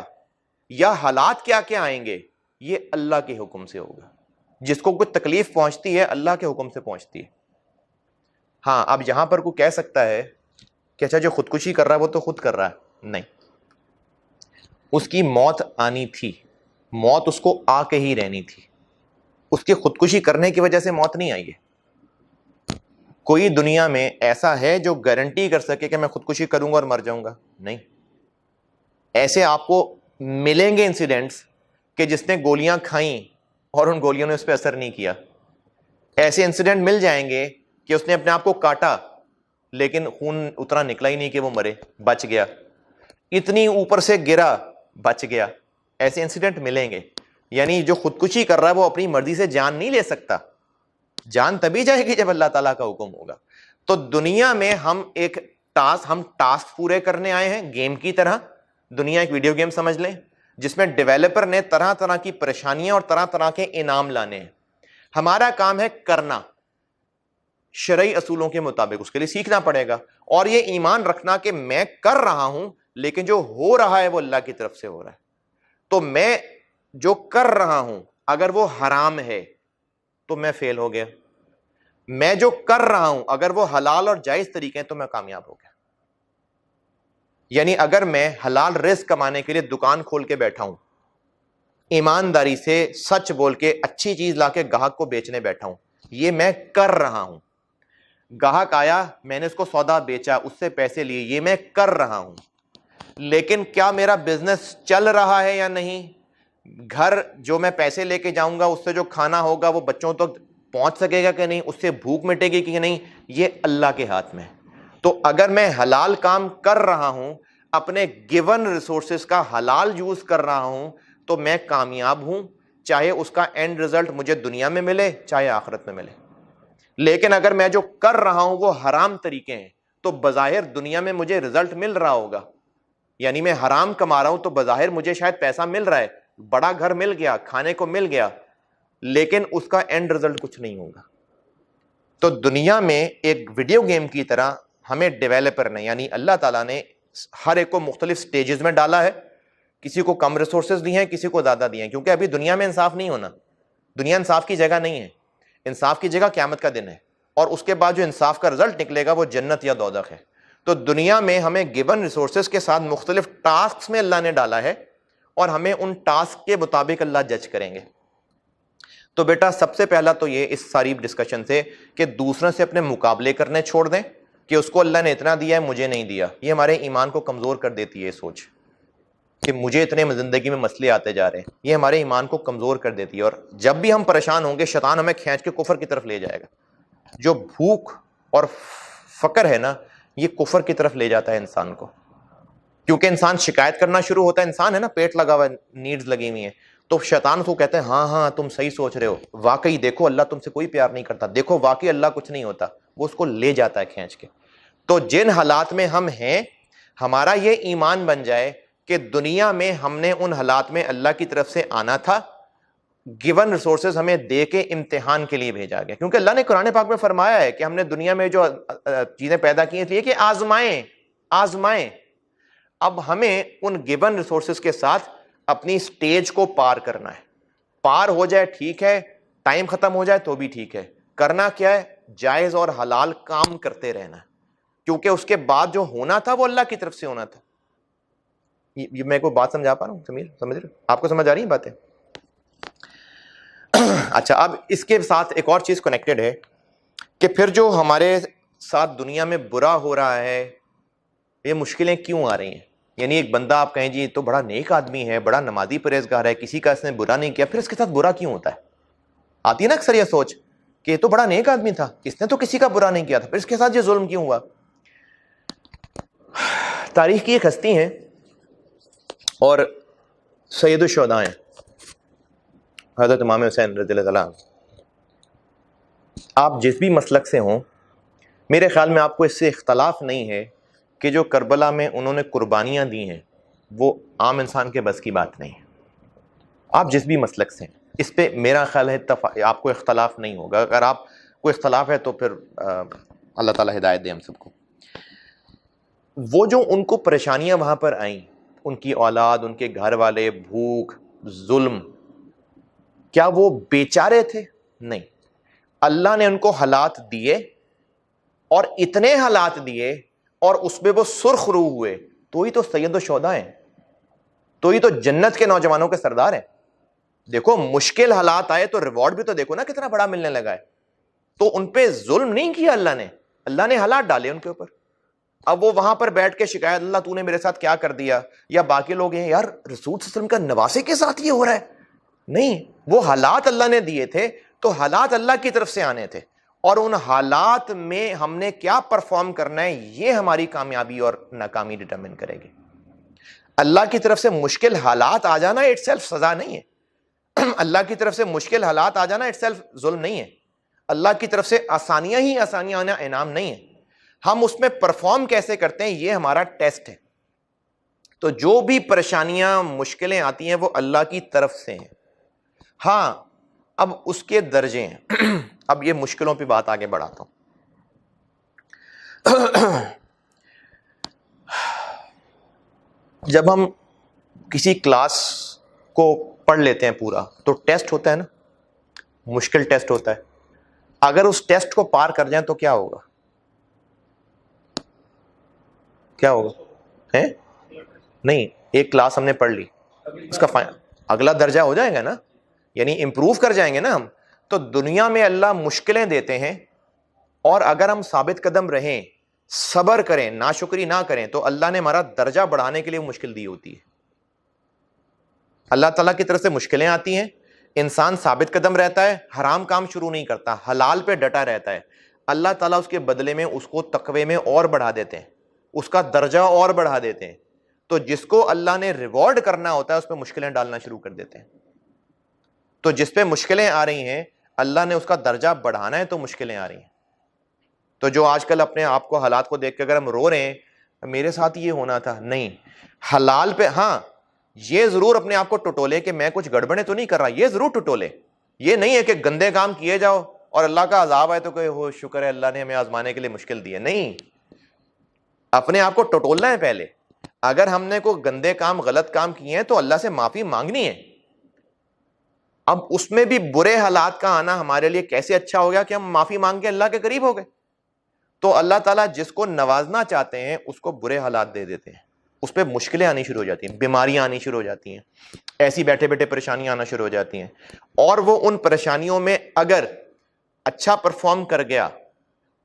یا حالات کیا کیا آئیں گے, یہ اللہ کے حکم سے ہوگا. جس کو کوئی تکلیف پہنچتی ہے اللہ کے حکم سے پہنچتی ہے. ہاں, اب یہاں پر کوئی کہہ سکتا ہے کہ اچھا جو خودکشی کر رہا ہے وہ تو خود کر رہا ہے. نہیں, اس کی موت آنی تھی, موت اس کو آ کے ہی رہنی تھی. اس کے خودکشی کرنے کی وجہ سے موت نہیں آئی ہے. کوئی دنیا میں ایسا ہے جو گارنٹی کر سکے کہ میں خودکشی کروں گا اور مر جاؤں گا؟ نہیں. ایسے آپ کو ملیں گے انسیڈنٹس کہ جس نے گولیاں کھائیں اور ان گولیوں نے اس پہ اثر نہیں کیا. ایسے انسیڈنٹ مل جائیں گے کہ اس نے اپنے آپ کو کاٹا لیکن خون اتنا نکلا ہی نہیں کہ وہ مرے, بچ گیا. اتنی اوپر سے گرا, بچ گیا. ایسے انسیڈنٹ ملیں گے. یعنی جو خودکشی کر رہا ہے وہ اپنی مرضی سے جان نہیں لے سکتا, جان تبھی جائے گی جب اللہ تعالیٰ کا حکم ہوگا. تو دنیا میں ہم ٹاسک پورے کرنے آئے ہیں گیم کی طرح. دنیا ایک ویڈیو گیم سمجھ لیں جس میں ڈیویلپر نے طرح طرح کی پریشانیاں اور طرح طرح کے انعام لانے ہیں. ہمارا کام ہے کرنا شرعی اصولوں کے مطابق, اس کے لیے سیکھنا پڑے گا. اور یہ ایمان رکھنا کہ میں کر رہا ہوں لیکن جو ہو رہا ہے وہ اللہ کی طرف سے ہو رہا ہے. تو میں جو کر رہا ہوں اگر وہ حرام ہے تو میں فیل ہو گیا, میں جو کر رہا ہوں اگر وہ حلال اور جائز طریقے ہیں تو میں کامیاب ہو گیا. یعنی اگر میں حلال رزق کمانے کے لیے دکان کھول کے بیٹھا ہوں, ایمانداری سے سچ بول کے اچھی چیز لا کے گاہک کو بیچنے بیٹھا ہوں, یہ میں کر رہا ہوں. گاہک آیا, میں نے اس کو سودا بیچا, اس سے پیسے لیے, یہ میں کر رہا ہوں. لیکن کیا میرا بزنس چل رہا ہے یا نہیں؟ گھر جو میں پیسے لے کے جاؤں گا اس سے جو کھانا ہوگا وہ بچوں تک پہنچ سکے گا کہ نہیں, اس سے بھوک مٹے گی کہ نہیں, یہ اللہ کے ہاتھ میں ہے. تو اگر میں حلال کام کر رہا ہوں, اپنے گیون ریسورسز کا حلال یوز کر رہا ہوں, تو میں کامیاب ہوں, چاہے اس کا اینڈ رزلٹ مجھے دنیا میں ملے چاہے آخرت میں ملے. لیکن اگر میں جو کر رہا ہوں وہ حرام طریقے ہیں تو بظاہر دنیا میں مجھے رزلٹ مل رہا ہوگا, یعنی میں حرام کما رہا ہوں تو بظاہر مجھے شاید پیسہ مل رہا ہے, بڑا گھر مل گیا, کھانے کو مل گیا, لیکن اس کا اینڈ رزلٹ کچھ نہیں ہوگا. تو دنیا میں ایک ویڈیو گیم کی طرح ہمیں ڈیویلپر نے, یعنی اللہ تعالیٰ نے ہر ایک کو مختلف سٹیجز میں ڈالا ہے. کسی کو کم ریسورسز دی ہیں, کسی کو زیادہ دی ہیں, کیونکہ ابھی دنیا میں انصاف نہیں ہونا. دنیا انصاف کی جگہ نہیں ہے. انصاف کی جگہ قیامت کا دن ہے, اور اس کے بعد جو انصاف کا رزلٹ نکلے گا وہ جنت یا دوزخ ہے. تو دنیا میں ہمیں گیون ریسورسز کے ساتھ مختلف ٹاسکس میں اللہ نے ڈالا ہے, اور ہمیں ان ٹاسک کے مطابق اللہ جج کریں گے. تو بیٹا سب سے پہلا تو یہ اس ساری ڈسکشن سے کہ دوسروں سے اپنے مقابلے کرنے چھوڑ دیں کہ اس کو اللہ نے اتنا دیا ہے مجھے نہیں دیا. یہ ہمارے ایمان کو کمزور کر دیتی ہے سوچ کہ مجھے اتنے زندگی میں مسئلے آتے جا رہے ہیں. یہ ہمارے ایمان کو کمزور کر دیتی ہے, اور جب بھی ہم پریشان ہوں گے شیطان ہمیں کھینچ کے کفر کی طرف لے جائے گا. جو بھوک اور فقر ہے نا, یہ کفر کی طرف لے جاتا ہے انسان کو, کیونکہ انسان شکایت کرنا شروع ہوتا ہے. انسان ہے نا, پیٹ لگا ہوا ہے, نیڈز لگی ہوئی ہیں, تو شیطان کو کہتے ہیں ہاں ہاں تم صحیح سوچ رہے ہو, واقعی دیکھو اللہ تم سے کوئی پیار نہیں کرتا, دیکھو واقعی اللہ کچھ نہیں ہوتا. وہ اس کو لے جاتا ہے کھینچ کے. تو جن حالات میں ہم ہیں, ہمارا یہ ایمان بن جائے کہ دنیا میں ہم نے ان حالات میں اللہ کی طرف سے آنا تھا, گیون ریسورسز ہمیں دے کے امتحان کے لیے بھیجا گیا. کیونکہ اللہ نے قرآن پاک میں فرمایا ہے کہ ہم نے دنیا میں جو چیزیں پیدا کی ہیں کہ آزمائیں. اب ہمیں ان گیون ریسورسز کے ساتھ اپنی سٹیج کو پار کرنا ہے. پار ہو جائے ٹھیک ہے, ٹائم ختم ہو جائے تو بھی ٹھیک ہے. کرنا کیا ہے؟ جائز اور حلال کام کرتے رہنا ہے, کیونکہ اس کے بعد جو ہونا تھا وہ اللہ کی طرف سے ہونا تھا. یہ میں کوئی بات سمجھا پا رہا ہوں؟ سمیر سمجھ رہے ہو؟ آپ کو سمجھ آ رہی ہیں باتیں؟ اچھا, اب اس کے ساتھ ایک اور چیز کنیکٹڈ ہے کہ پھر جو ہمارے ساتھ دنیا میں برا ہو رہا ہے, یہ مشکلیں کیوں آ رہی ہیں؟ یعنی ایک بندہ آپ کہیں جی تو بڑا نیک آدمی ہے, بڑا نمازی پرہیزگار ہے, کسی کا اس نے برا نہیں کیا, پھر اس کے ساتھ برا کیوں ہوتا ہے؟ آتی ہے نا اکثر یہ سوچ کہ یہ تو بڑا نیک آدمی تھا, اس نے تو کسی کا برا نہیں کیا تھا, پھر اس کے ساتھ یہ ظلم کیوں ہوا؟ تاریخ کی ایک ہستی ہیں اور سید الشہداء ہیں, حضرت امام حسین رضی اللہ عنہ. آپ جس بھی مسلک سے ہوں, میرے خیال میں آپ کو اس سے اختلاف نہیں ہے کہ جو کربلا میں انہوں نے قربانیاں دی ہیں وہ عام انسان کے بس کی بات نہیں ہے. آپ جس بھی مسلک سے ہیں, اس پہ میرا خیال ہے آپ کو اختلاف نہیں ہوگا. اگر آپ کو اختلاف ہے تو پھر اللہ تعالیٰ ہدایت دے ہم سب کو. وہ جو ان کو پریشانیاں وہاں پر آئیں, ان کی اولاد, ان کے گھر والے, بھوک, ظلم, کیا وہ بیچارے تھے؟ نہیں. اللہ نے ان کو حالات دیے, اور اتنے حالات دیے, اور اس میں وہ سرخ روح ہوئے, تو ہی تو سید الشہداء ہیں, تو ہی تو جنت کے نوجوانوں کے سردار ہیں. دیکھو مشکل حالات آئے تو ریوارڈ بھی تو دیکھو نا کتنا بڑا ملنے لگا ہے. تو ان پہ ظلم نہیں کیا اللہ نے حالات ڈالے ان کے اوپر. اب وہ وہاں پر بیٹھ کے شکایت, اللہ تو نے میرے ساتھ کیا کر دیا, یا باقی لوگ ہیں یار رسول صلی اللہ علیہ وسلم کا نواسے کے ساتھ یہ ہو رہا ہے. نہیں, وہ حالات اللہ نے دیے تھے, تو حالات اللہ کی طرف سے آنے تھے, اور ان حالات میں ہم نے کیا پرفارم کرنا ہے, یہ ہماری کامیابی اور ناکامی ڈٹرمن کرے گی. اللہ کی طرف سے مشکل حالات آ جانا اٹ سیلف سزا نہیں ہے. اللہ کی طرف سے مشکل حالات آ جانا اٹ سیلف ظلم نہیں ہے. اللہ کی طرف سے آسانیاں ہی آسانیاں آنا انعام نہیں ہے. ہم اس میں پرفارم کیسے کرتے ہیں یہ ہمارا ٹیسٹ ہے. تو جو بھی پریشانیاں مشکلیں آتی ہیں وہ اللہ کی طرف سے ہیں. ہاں, اب اس کے درجے ہیں. اب یہ مشکلوں پہ بات آگے بڑھاتا ہوں. جب ہم کسی کلاس کو پڑھ لیتے ہیں پورا, تو ٹیسٹ ہوتا ہے نا, مشکل ٹیسٹ ہوتا ہے. اگر اس ٹیسٹ کو پار کر جائیں تو کیا ہوگا؟ کیا ہوگا؟ نہیں، ایک کلاس ہم نے پڑھ لی، اس کا اگلا درجہ ہو جائے گا نا، یعنی امپروو کر جائیں گے نا ہم. تو دنیا میں اللہ مشکلیں دیتے ہیں، اور اگر ہم ثابت قدم رہیں، صبر کریں، ناشکری نہ کریں، تو اللہ نے ہمارا درجہ بڑھانے کے لیے مشکل دی ہوتی ہے. اللہ تعالیٰ کی طرف سے مشکلیں آتی ہیں، انسان ثابت قدم رہتا ہے، حرام کام شروع نہیں کرتا، حلال پہ ڈٹا رہتا ہے، اللہ تعالیٰ اس کے بدلے میں اس کو تقوی میں اور بڑھا دیتے ہیں، اس کا درجہ اور بڑھا دیتے ہیں. تو جس کو اللہ نے ریوارڈ کرنا ہوتا ہے اس پہ مشکلیں ڈالنا شروع کر دیتے ہیں. تو جس پہ مشکلیں آ رہی ہیں اللہ نے اس کا درجہ بڑھانا ہے تو مشکلیں آ رہی ہیں. تو جو آج کل اپنے آپ کو حالات کو دیکھ کے اگر ہم رو رہے ہیں میرے ساتھ یہ ہونا تھا، نہیں، حلال پہ ہاں یہ ضرور اپنے آپ کو ٹٹولے کہ میں کچھ گڑبڑیں تو نہیں کر رہا، یہ ضرور ٹٹولے. یہ نہیں ہے کہ گندے کام کیے جاؤ اور اللہ کا عذاب آئے تو کہ ہو شکر ہے اللہ نے ہمیں آزمانے کے لیے مشکل دی ہے. نہیں، اپنے آپ کو ٹٹولنا ہے پہلے. اگر ہم نے کوئی گندے کام غلط کام کیے ہیں تو اللہ سے معافی مانگنی ہے. اب اس میں بھی برے حالات کا آنا ہمارے لیے کیسے اچھا ہو گیا کہ ہم معافی مانگ کے اللہ کے قریب ہو گئے. تو اللہ تعالیٰ جس کو نوازنا چاہتے ہیں اس کو برے حالات دے دیتے ہیں، اس پہ مشکلیں آنی شروع ہو جاتی ہیں، بیماریاں آنی شروع ہو جاتی ہیں، ایسی بیٹھے بیٹھے پریشانیاں آنا شروع ہو جاتی ہیں. اور وہ ان پریشانیوں میں اگر اچھا پرفارم کر گیا،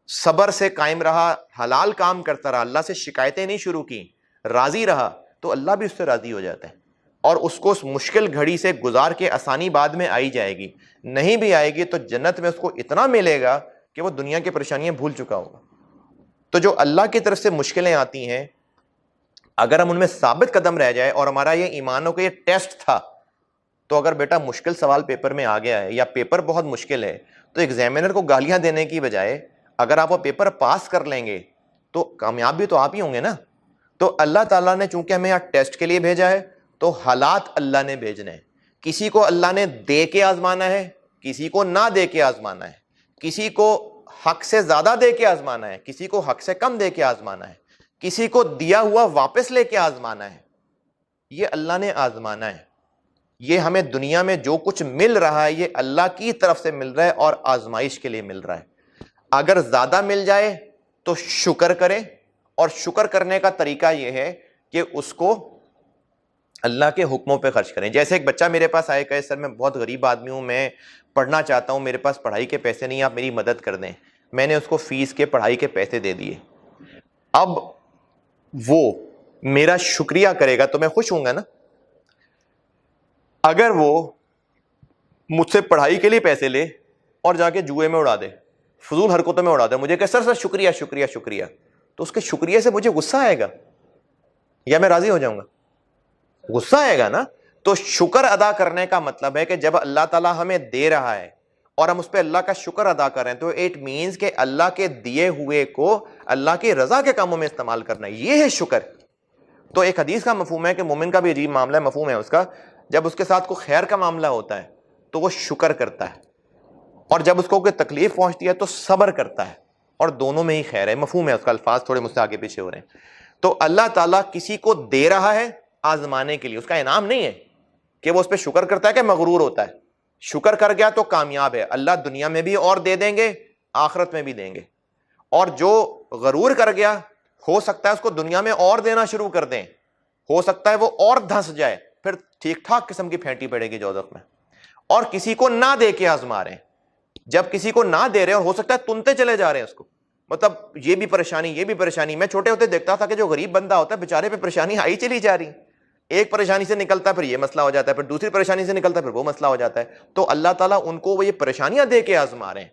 صبر سے قائم رہا، حلال کام کرتا رہا، اللہ سے شکایتیں نہیں شروع کی، راضی رہا، تو اللہ بھی اس سے راضی ہو جاتا ہے اور اس کو اس مشکل گھڑی سے گزار کے آسانی بعد میں آئی جائے گی. نہیں بھی آئے گی تو جنت میں اس کو اتنا ملے گا کہ وہ دنیا کی پریشانیاں بھول چکا ہوگا. تو جو اللہ کی طرف سے مشکلیں آتی ہیں اگر ہم ان میں ثابت قدم رہ جائے، اور ہمارا یہ ایمانوں کا یہ ٹیسٹ تھا، تو اگر بیٹا مشکل سوال پیپر میں آ گیا ہے یا پیپر بہت مشکل ہے تو ایگزامینر کو گالیاں دینے کی بجائے اگر آپ وہ پیپر پاس کر لیں گے تو کامیاب بھی تو آپ ہی ہوں گے نا. تو اللہ تعالیٰ نے چونکہ ہمیں یہاں ٹیسٹ کے لیے بھیجا ہے تو حالات اللہ نے بھیجنے ہیں. کسی کو اللہ نے دے کے آزمانا ہے، کسی کو نہ دے کے آزمانا ہے، کسی کو حق سے زیادہ دے کے آزمانا ہے، کسی کو حق سے کم دے کے آزمانا ہے، کسی کو دیا ہوا واپس لے کے آزمانا ہے. یہ اللہ نے آزمانا ہے. یہ ہمیں دنیا میں جو کچھ مل رہا ہے یہ اللہ کی طرف سے مل رہا ہے اور آزمائش کے لیے مل رہا ہے. اگر زیادہ مل جائے تو شکر کرے، اور شکر کرنے کا طریقہ یہ ہے کہ اس کو اللہ کے حکموں پہ خرچ کریں. جیسے ایک بچہ میرے پاس آئے، کہے سر میں بہت غریب آدمی ہوں، میں پڑھنا چاہتا ہوں، میرے پاس پڑھائی کے پیسے نہیں، آپ میری مدد کر دیں. میں نے اس کو فیس کے پڑھائی کے پیسے دے دیے. اب وہ میرا شکریہ کرے گا تو میں خوش ہوں گا نا. اگر وہ مجھ سے پڑھائی کے لیے پیسے لے اور جا کے جوئے میں اڑا دے، فضول حرکتوں میں اڑا دے، مجھے کہ سر سر شکریہ شکریہ شکریہ، تو اس کے شکریہ سے مجھے غصہ آئے گا یا میں راضی ہو جاؤں گا؟ غصہ آئے گا نا. تو شکر ادا کرنے کا مطلب ہے کہ جب اللہ تعالیٰ ہمیں دے رہا ہے اور ہم اس پہ اللہ کا شکر ادا کر رہے ہیں تو اٹ مینز کہ اللہ کے دیے ہوئے کو اللہ کی رضا کے کاموں میں استعمال کرنا ہے. یہ ہے شکر. تو ایک حدیث کا مفہوم ہے کہ مومن کا بھی عجیب معاملہ ہے، مفہوم ہے اس کا، جب اس کے ساتھ کوئی خیر کا معاملہ ہوتا ہے تو وہ شکر کرتا ہے، اور جب اس کو کوئی تکلیف پہنچتی ہے تو صبر کرتا ہے، اور دونوں میں ہی خیر ہے. مفہوم ہے اس کا، الفاظ تھوڑے مجھ سے آگے پیچھے ہو رہے ہیں. تو اللہ تعالیٰ کسی کو دے رہا ہے آزمانے کے لیے، اس کا انعام نہیں ہے کہ وہ اس پہ شکر کرتا ہے کہ مغرور ہوتا ہے. شکر کر گیا تو کامیاب ہے، اللہ دنیا میں بھی اور دے دیں گے، آخرت میں بھی دیں گے. اور جو غرور کر گیا ہو سکتا ہے اس کو دنیا میں اور دینا شروع کر دیں، ہو سکتا ہے وہ اور دھنس جائے، پھر ٹھیک ٹھاک قسم کی پھینٹی پڑے گی دوزخ میں. اور کسی کو نہ دے کے آزما رہے ہیں، جب کسی کو نہ دے رہے اور ہو سکتا ہے تنتے چلے جا رہے ہیں اس کو، مطلب یہ بھی پریشانی یہ بھی پریشانی. میں چھوٹے ہوتے دیکھتا تھا کہ جو غریب بندہ ہوتا ہے بیچارے پہ پریشانی آئی چلی جا رہی، ایک پریشانی سے نکلتا ہے پھر یہ مسئلہ ہو جاتا ہے، پھر دوسری پریشانی سے نکلتا ہے پھر وہ مسئلہ ہو جاتا ہے. تو اللہ تعالیٰ ان کو وہ یہ پریشانیاں دے کے آزما رہے ہیں.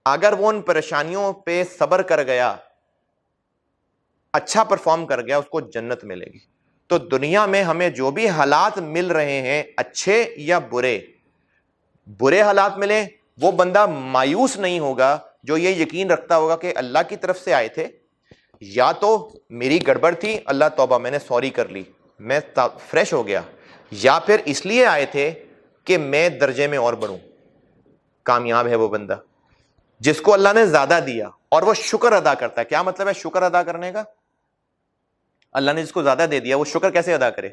اگر وہ ان پریشانیوں پہ صبر کر گیا، اچھا پرفارم کر گیا، اس کو جنت ملے گی. تو دنیا میں ہمیں جو بھی حالات مل رہے ہیں اچھے یا برے حالات ملے، وہ بندہ مایوس نہیں ہوگا جو یہ یقین رکھتا ہوگا کہ اللہ کی طرف سے آئے تھے، یا تو میری گڑبڑ تھی، اللہ توبہ میں نے سوری کر لی، میں فریش ہو گیا، یا پھر اس لیے آئے تھے کہ میں درجے میں اور بڑھوں. کامیاب ہے وہ بندہ جس کو اللہ نے زیادہ دیا اور وہ شکر ادا کرتا ہے. کیا مطلب ہے شکر ادا کرنے کا؟ اللہ نے جس کو زیادہ دے دیا وہ شکر کیسے ادا کرے؟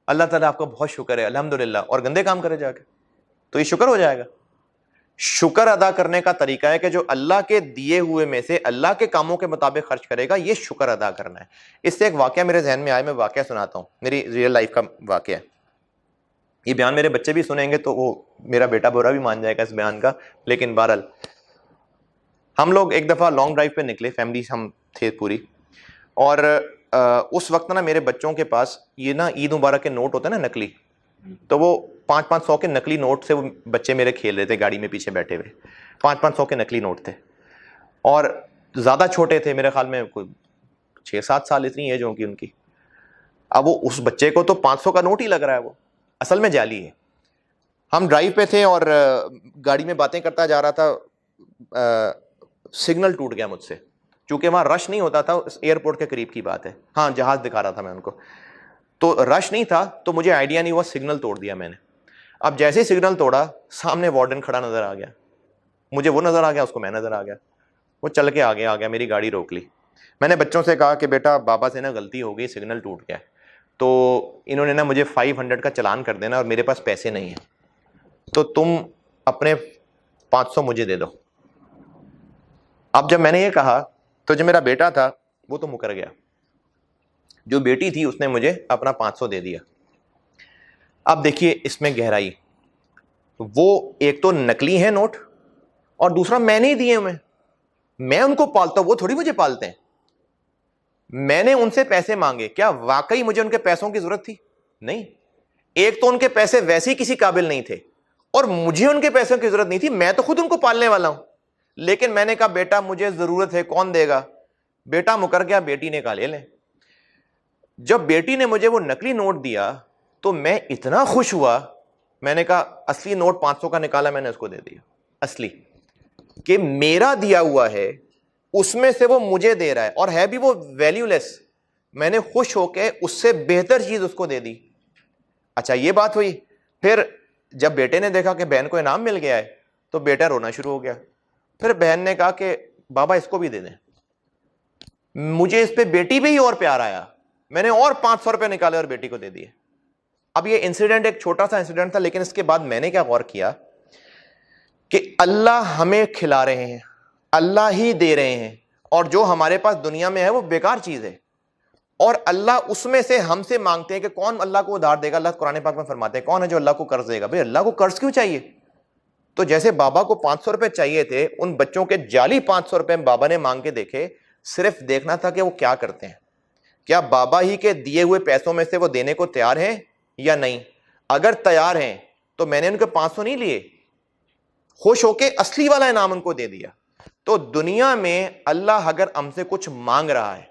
اللہ تعالیٰ آپ کو بہت شکر ہے الحمدللہ، اور گندے کام کرے جا کے تو یہ شکر ہو جائے گا؟ شکر ادا کرنے کا طریقہ ہے کہ جو اللہ کے دیے ہوئے میں سے اللہ کے کاموں کے مطابق خرچ کرے گا، یہ شکر ادا کرنا ہے۔ اس سے ایک واقعہ میرے ذہن میں آیا، میں واقعہ سناتا ہوں، میری ریئل لائف کا واقعہ ہے۔ یہ بیان میرے بچے بھی سنیں گے تو وہ میرا بیٹا برا بھی مان جائے گا اس بیان کا، لیکن بہرحال ہم لوگ ایک دفعہ لانگ ڈرائیو پہ نکلے، فیملی ہم تھے پوری، اور اس وقت نا میرے بچوں کے پاس یہ نا عید مبارک کے نوٹ ہوتے ہیں نا نقلی، تو وہ 500 کے نقلی نوٹ سے وہ بچے میرے کھیل رہے تھے گاڑی میں پیچھے بیٹھے ہوئے، 500 کے نقلی نوٹ تھے، اور زیادہ چھوٹے تھے، میرے خیال میں کوئی 6-7 سال اتنی ایج ہوگی ان کی۔ اب وہ اس بچے کو تو 500 کا نوٹ ہی لگ رہا ہے، وہ اصل میں جعلی ہے۔ ہم ڈرائیو پہ تھے اور گاڑی میں باتیں کرتا جا رہا تھا، سگنل ٹوٹ گیا مجھ سے، چونکہ وہاں رش نہیں ہوتا تھا، ایئرپورٹ کے قریب کی بات ہے، ہاں جہاز دکھا رہا تھا میں ان کو، تو رش نہیں تھا، تو مجھے آئیڈیا نہیں ہوا، سگنل توڑ دیا میں نے۔ اب جیسے ہی سگنل توڑا، سامنے وارڈن کھڑا نظر آ گیا، مجھے وہ نظر آ گیا، اس کو میں نظر آ گیا، وہ چل کے آگے آ گیا، میری گاڑی روک لی۔ میں نے بچوں سے کہا کہ بیٹا بابا سے نا غلطی ہو گئی، سگنل ٹوٹ گیا، تو انہوں نے نا مجھے 500 کا چلان کر دینا، اور میرے پاس پیسے نہیں ہیں، تو تم اپنے 500 مجھے دے دو۔ اب جب میں نے یہ کہا تو جو میرا بیٹا تھا وہ تو مکر گیا، جو بیٹی تھی اس نے مجھے اپنا 500 دے دیا۔ اب دیکھیے اس میں گہرائی، وہ ایک تو نقلی ہے نوٹ، اور دوسرا میں نے ہی دیے ہوئے، میں ان کو پالتا ہوں، وہ تھوڑی مجھے پالتے ہیں۔ میں نے ان سے پیسے مانگے، کیا واقعی مجھے ان کے پیسوں کی ضرورت تھی؟ نہیں۔ ایک تو ان کے پیسے ویسے ہی کسی قابل نہیں تھے، اور مجھے ان کے پیسوں کی ضرورت نہیں تھی، میں تو خود ان کو پالنے والا ہوں، لیکن میں نے کہا بیٹا مجھے ضرورت ہے، کون دے گا؟ بیٹا مکر گیا، بیٹی نے کہا لے لیں۔ جب بیٹی نے مجھے وہ نقلی نوٹ دیا تو میں اتنا خوش ہوا، میں نے کہا اصلی نوٹ 500 کا نکالا، میں نے اس کو دے دیا، اصلی کہ میرا دیا ہوا ہے اس میں سے وہ مجھے دے رہا ہے، اور ہے بھی وہ ویلیو لیس، میں نے خوش ہو کے اس سے بہتر چیز اس کو دے دی۔ اچھا یہ بات ہوئی، پھر جب بیٹے نے دیکھا کہ بہن کو انعام مل گیا ہے تو بیٹا رونا شروع ہو گیا، پھر بہن نے کہا کہ بابا اس کو بھی دے دیں۔ مجھے اس پہ بیٹی پہ ہی اور پیار آیا، میں نے اور 500 روپے نکالے اور بیٹی کو دے دیے۔ اب یہ انسیڈنٹ ایک چھوٹا سا انسیڈنٹ تھا، لیکن اس کے بعد میں نے کیا غور کیا کہ اللہ ہمیں کھلا رہے ہیں، اللہ ہی دے رہے ہیں، اور جو ہمارے پاس دنیا میں ہے وہ بیکار چیز ہے، اور اللہ اس میں سے ہم سے مانگتے ہیں کہ کون اللہ کو ادھار دے گا۔ اللہ قرآن پاک میں فرماتے ہیں کون ہے جو اللہ کو قرض دے گا؟ بھئی اللہ کو قرض کیوں چاہیے؟ تو جیسے بابا کو 500 روپے چاہیے تھے، ان بچوں کے جعلی 500 روپے بابا نے مانگ کے دیکھے، صرف دیکھنا تھا کہ وہ کیا کرتے ہیں، کیا بابا ہی کے دیے ہوئے پیسوں میں سے وہ دینے کو تیار ہیں یا نہیں۔ اگر تیار ہیں تو میں نے ان کے 500 نہیں لیے، خوش ہو کے اصلی والا انعام ان کو دے دیا۔ تو دنیا میں اللہ اگر ہم سے کچھ مانگ رہا ہے،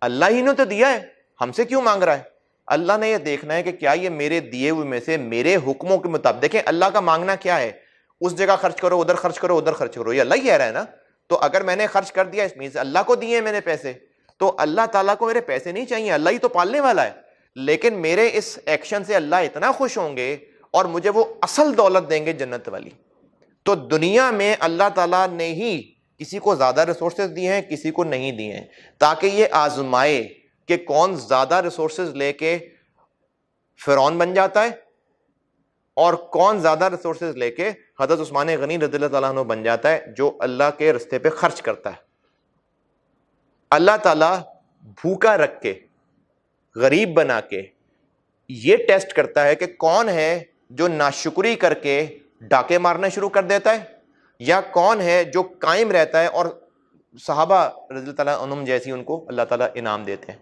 اللہ ہی نے تو دیا ہے، ہم سے کیوں مانگ رہا ہے؟ اللہ نے یہ دیکھنا ہے کہ کیا یہ میرے دیے ہوئے میں سے میرے حکموں کے مطابق، دیکھیں اللہ کا مانگنا کیا ہے، اس جگہ خرچ کرو، ادھر خرچ کرو، ادھر خرچ کرو، یہ اللہ ہی کہہ رہا ہے نا۔ تو اگر میں نے خرچ کر دیا، اس میں سے اللہ کو دیے میں نے پیسے، تو اللہ تعالیٰ کو میرے پیسے نہیں چاہیے، اللہ ہی تو پالنے والا ہے، لیکن میرے اس ایکشن سے اللہ اتنا خوش ہوں گے اور مجھے وہ اصل دولت دیں گے جنت والی۔ تو دنیا میں اللہ تعالیٰ نے ہی کسی کو زیادہ ریسورسز دیے ہیں، کسی کو نہیں دیے ہیں، تاکہ یہ آزمائے کہ کون زیادہ ریسورسز لے کے فرعون بن جاتا ہے، اور کون زیادہ ریسورسز لے کے حضرت عثمان غنی رضی اللہ تعالیٰ عنہ بن جاتا ہے، جو اللہ کے رستے پہ خرچ کرتا ہے۔ اللہ تعالیٰ بھوکا رکھ کے، غریب بنا کے یہ ٹیسٹ کرتا ہے کہ کون ہے جو ناشکری کر کے ڈاکے مارنا شروع کر دیتا ہے، یا کون ہے جو قائم رہتا ہے، اور صحابہ رضی اللہ تعالیٰ عنہم جیسی ان کو اللہ تعالیٰ انعام دیتے ہیں۔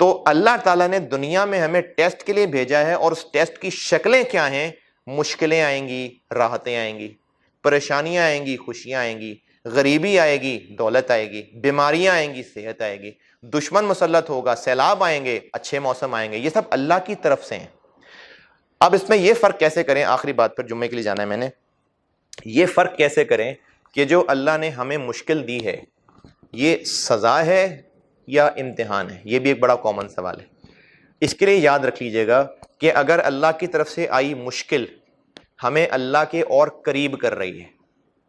تو اللہ تعالیٰ نے دنیا میں ہمیں ٹیسٹ کے لیے بھیجا ہے، اور اس ٹیسٹ کی شکلیں کیا ہیں؟ مشکلیں آئیں گی، راحتیں آئیں گی، پریشانیاں آئیں گی، خوشیاں آئیں گی، غریبی آئے گی، دولت آئے گی، بیماریاں آئیں گی، صحت آئے گی، دشمن مسلط ہوگا، سیلاب آئیں گے، اچھے موسم آئیں گے، یہ سب اللہ کی طرف سے ہیں۔ اب اس میں یہ فرق کیسے کریں، آخری بات پر جمعے کے لیے جانا ہے میں نے، یہ فرق کیسے کریں کہ جو اللہ نے ہمیں مشکل دی ہے یہ سزا ہے یا امتحان ہے؟ یہ بھی ایک بڑا کامن سوال ہے۔ اس کے لیے یاد رکھ لیجئے گا کہ اگر اللہ کی طرف سے آئی مشکل ہمیں اللہ کے اور قریب کر رہی ہے،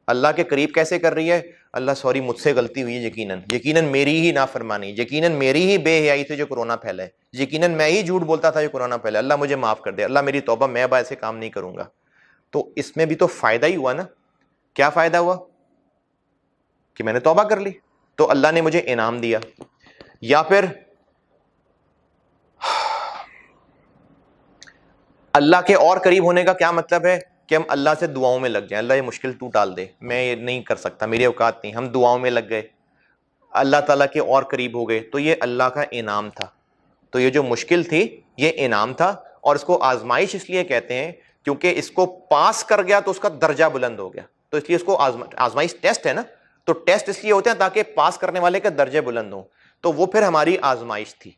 اللہ کے قریب کیسے کر رہی ہے؟ اللہ سوری مجھ سے غلطی ہوئی ہے، یقیناً میری ہی نافرمانی، یقیناً میری ہی بے حیائی سے جو کورونا پھیلا ہے، یقیناً میں ہی جھوٹ بولتا تھا جو کورونا پھیلا ہے، اللہ مجھے معاف کر دے، اللہ میری توبہ، میں اب ایسے کام نہیں کروں گا۔ تو اس میں بھی تو فائدہ ہی ہوا نا. کیا فائدہ ہوا؟ کہ میں نے توبہ کر لی تو اللہ نے مجھے انعام دیا. یا پھر اللہ کے اور قریب ہونے کا کیا مطلب ہے؟ کہ ہم اللہ سے دعاؤں میں لگ جائیں, اللہ یہ مشکل تو ٹال دے, میں یہ نہیں کر سکتا, میری اوقات نہیں. ہم دعاؤں میں لگ گئے, اللہ تعالیٰ کے اور قریب ہو گئے, تو یہ اللہ کا انعام تھا. تو یہ جو مشکل تھی یہ انعام تھا, اور اس کو آزمائش اس لیے کہتے ہیں کیونکہ اس کو پاس کر گیا تو اس کا درجہ بلند ہو گیا, تو اس لیے اس کو آزمائش ٹیسٹ ہے نا, تو ٹیسٹ اس لیے ہوتے ہیں تاکہ پاس کرنے والے کے درجے بلند ہوں. تو وہ پھر ہماری آزمائش تھی.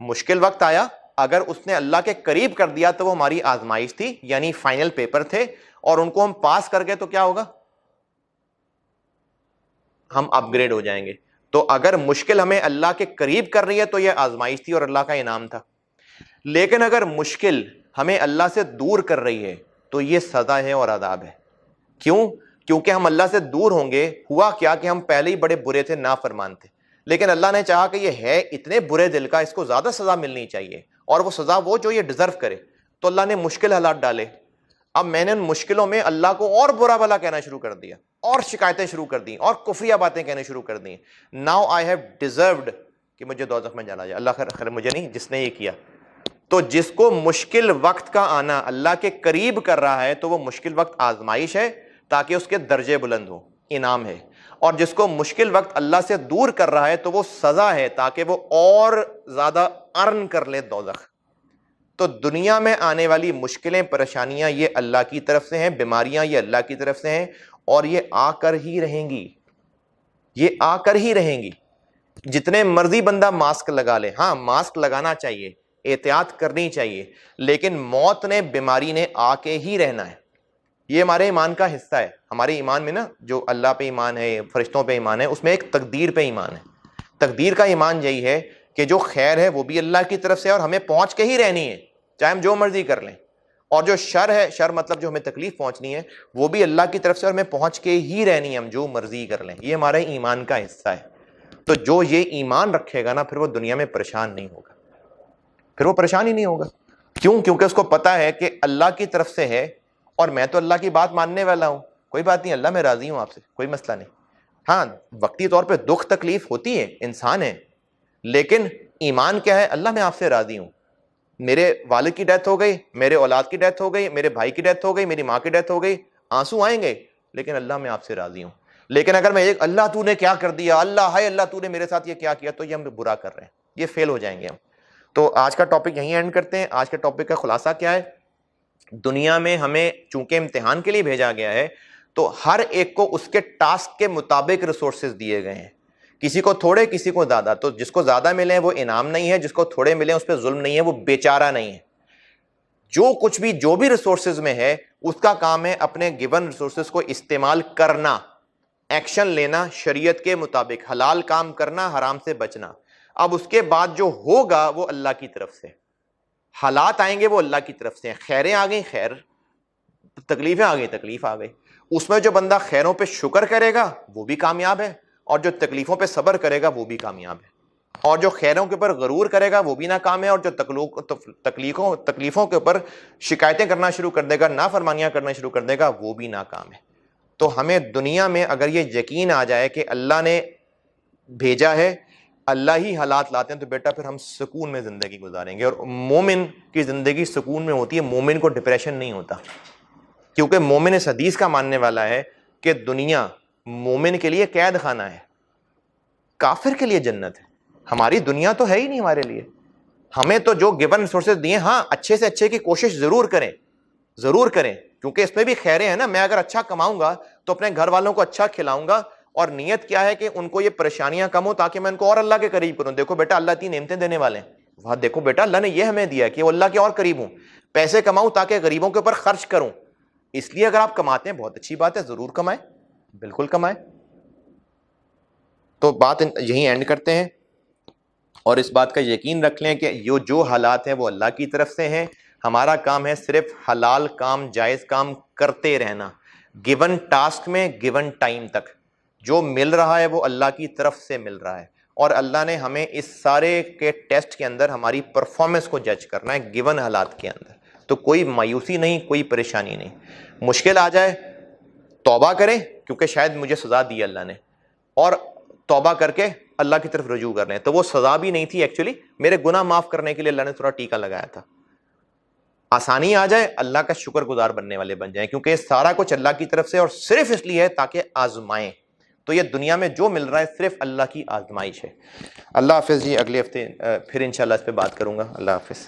مشکل وقت آیا, اگر اس نے اللہ کے قریب کر دیا تو وہ ہماری آزمائش تھی, یعنی فائنل پیپر تھے, اور ان کو ہم پاس کر گئے تو کیا ہوگا؟ ہم اپ گریڈ ہو جائیں گے. تو اگر مشکل ہمیں اللہ کے قریب کر رہی ہے تو یہ آزمائش تھی اور اللہ کا انعام تھا. لیکن اگر مشکل ہمیں اللہ سے دور کر رہی ہے تو یہ سزا ہے اور عذاب ہے. کیوں؟ کیونکہ ہم اللہ سے دور ہوں گے. ہوا کیا کہ ہم پہلے ہی بڑے برے تھے, نافرمان تھے, لیکن اللہ نے چاہا کہ یہ ہے اتنے برے دل کا, اس کو زیادہ سزا ملنی چاہیے, اور وہ سزا وہ جو یہ ڈیزرو کرے. تو اللہ نے مشکل حالات ڈالے. اب میں نے ان مشکلوں میں اللہ کو اور برا بھلا کہنا شروع کر دیا, اور شکایتیں شروع کر دیں, اور کفریہ باتیں کہنے شروع کر دیں. ناؤ آئی ہیو ڈیزروڈ کہ مجھے دوزخ میں جانا جائے. اللہ خیر مجھے نہیں, جس نے یہ کیا. تو جس کو مشکل وقت کا آنا اللہ کے قریب کر رہا ہے تو وہ مشکل وقت آزمائش ہے تاکہ اس کے درجے بلند ہو, انعام ہے. اور جس کو مشکل وقت اللہ سے دور کر رہا ہے تو وہ سزا ہے تاکہ وہ اور زیادہ ارن کر لے دوزخ. تو دنیا میں آنے والی مشکلیں, پریشانیاں یہ اللہ کی طرف سے ہیں, بیماریاں یہ اللہ کی طرف سے ہیں, اور یہ آ کر ہی رہیں گی, یہ آ کر ہی رہیں گی. جتنے مرضی بندہ ماسک لگا لے, ہاں ماسک لگانا چاہیے, احتیاط کرنی چاہیے, لیکن موت نے, بیماری نے آ کے ہی رہنا ہے. یہ ہمارے ایمان کا حصہ ہے. ہمارے ایمان میں نا جو اللہ پہ ایمان ہے, فرشتوں پہ ایمان ہے, اس میں ایک تقدیر پہ ایمان ہے. تقدیر کا ایمان یہی ہے کہ جو خیر ہے وہ بھی اللہ کی طرف سے اور ہمیں پہنچ کے ہی رہنی ہے, چاہے ہم جو مرضی کر لیں. اور جو شر ہے, شر مطلب جو ہمیں تکلیف پہنچنی ہے, وہ بھی اللہ کی طرف سے اور ہمیں پہنچ کے ہی رہنی ہے, ہم جو مرضی کر لیں. یہ ہمارے ایمان کا حصہ ہے. تو جو یہ ایمان رکھے گا نا, پھر وہ دنیا میں پریشان نہیں ہوگا, پھر وہ پریشان ہی نہیں ہوگا. کیوں؟ کیونکہ اس کو پتا ہے کہ اللہ کی طرف سے ہے, اور میں تو اللہ کی بات ماننے والا ہوں. کوئی بات نہیں, اللہ میں راضی ہوں آپ سے, کوئی مسئلہ نہیں. ہاں وقتی طور پہ دکھ تکلیف ہوتی ہے, انسان ہے, لیکن ایمان کیا ہے؟ اللہ میں آپ سے راضی ہوں. میرے والد کی ڈیتھ ہو گئی, میرے اولاد کی ڈیتھ ہو گئی, میرے بھائی کی ڈیتھ ہو گئی, میری ماں کی ڈیتھ ہو گئی, آنسو آئیں گے, لیکن اللہ میں آپ سے راضی ہوں. لیکن اگر میں ایک اللہ تو نے کیا کر دیا, اللہ ہائے اللہ تو نے میرے ساتھ یہ کیا کیا, تو یہ ہم برا کر رہے ہیں, یہ فیل ہو جائیں گے ہم. تو آج کا ٹاپک یہیں اینڈ کرتے ہیں. آج کے ٹاپک کا خلاصہ کیا ہے؟ دنیا میں ہمیں چونکہ امتحان کے لیے بھیجا گیا ہے, تو ہر ایک کو اس کے ٹاسک کے مطابق ریسورسز دیے گئے ہیں. کسی کو تھوڑے, کسی کو زیادہ. تو جس کو زیادہ ملے وہ انعام نہیں ہے, جس کو تھوڑے ملے اس پہ ظلم نہیں ہے, وہ بیچارہ نہیں ہے. جو کچھ بھی, جو بھی ریسورسز میں ہے, اس کا کام ہے اپنے گیون ریسورسز کو استعمال کرنا, ایکشن لینا شریعت کے مطابق, حلال کام کرنا, حرام سے بچنا. اب اس کے بعد جو ہوگا وہ اللہ کی طرف سے, حالات آئیں گے وہ اللہ کی طرف سے. خیریں آ گئی خیر, تکلیفیں آ گئی تکلیف آ گئی. اس میں جو بندہ خیروں پہ شکر کرے گا وہ بھی کامیاب ہے, اور جو تکلیفوں پہ صبر کرے گا وہ بھی کامیاب ہے. اور جو خیروں کے اوپر غرور کرے گا وہ بھی ناکام ہے, اور جو تکلیفوں کے اوپر شکایتیں کرنا شروع کر دے گا, نافرمانیاں کرنا شروع کر دے گا, وہ بھی ناکام ہے. تو ہمیں دنیا میں اگر یہ یقین آ جائے کہ اللہ نے بھیجا ہے, اللہ ہی حالات لاتے ہیں, تو بیٹا پھر ہم سکون میں زندگی گزاریں گے. اور مومن کی زندگی سکون میں ہوتی ہے, مومن کو ڈپریشن نہیں ہوتا, کیونکہ مومن اس حدیث کا ماننے والا ہے کہ دنیا مومن کے لیے قید خانہ ہے, کافر کے لیے جنت ہے. ہماری دنیا تو ہے ہی نہیں ہمارے لیے. ہمیں تو جو گیون ریسورسز دیے, ہاں اچھے سے اچھے کی کوشش ضرور کریں, ضرور کریں, کیونکہ اس میں بھی خیریں ہیں نا. میں اگر اچھا کماؤں گا تو اپنے گھر والوں کو اچھا کھلاؤں گا, اور نیت کیا ہے کہ ان کو یہ پریشانیاں کم ہو تاکہ میں ان کو اور اللہ کے قریب کروں. دیکھو بیٹا اللہ 3 نعمتیں دینے والے ہیں, وہاں دیکھو بیٹا اللہ نے یہ ہمیں دیا کہ وہ اللہ کے اور قریب ہوں. پیسے کماؤں تاکہ غریبوں کے اوپر خرچ کروں, اس لیے اگر آپ کماتے ہیں بہت اچھی بات ہے, ضرور کمائیں, بالکل کمائیں. تو بات یہیں اینڈ کرتے ہیں, اور اس بات کا یقین رکھ لیں کہ جو حالات ہیں وہ اللہ کی طرف سے ہیں. ہمارا کام ہے صرف حلال کام, جائز کام کرتے رہنا, گیون ٹاسک میں, گیون ٹائم تک. جو مل رہا ہے وہ اللہ کی طرف سے مل رہا ہے, اور اللہ نے ہمیں اس سارے کے ٹیسٹ کے اندر ہماری پرفارمنس کو جج کرنا ہے گیون حالات کے اندر. تو کوئی مایوسی نہیں, کوئی پریشانی نہیں. مشکل آ جائے توبہ کریں کیونکہ شاید مجھے سزا دی اللہ نے, اور توبہ کر کے اللہ کی طرف رجوع کر لیں. تو وہ سزا بھی نہیں تھی ایکچولی, میرے گناہ معاف کرنے کے لیے اللہ نے تھوڑا ٹیکا لگایا تھا. آسانی آ جائے اللہ کا شکر گزار بننے والے بن جائیں, کیونکہ یہ سارا کچھ اللہ کی طرف سے اور صرف اس لیے ہے تاکہ آزمائیں. تو یہ دنیا میں جو مل رہا ہے صرف اللہ کی آزمائش ہے. اللہ حافظ جی, اگلے ہفتے پھر انشاءاللہ اس پہ بات کروں گا. اللہ حافظ.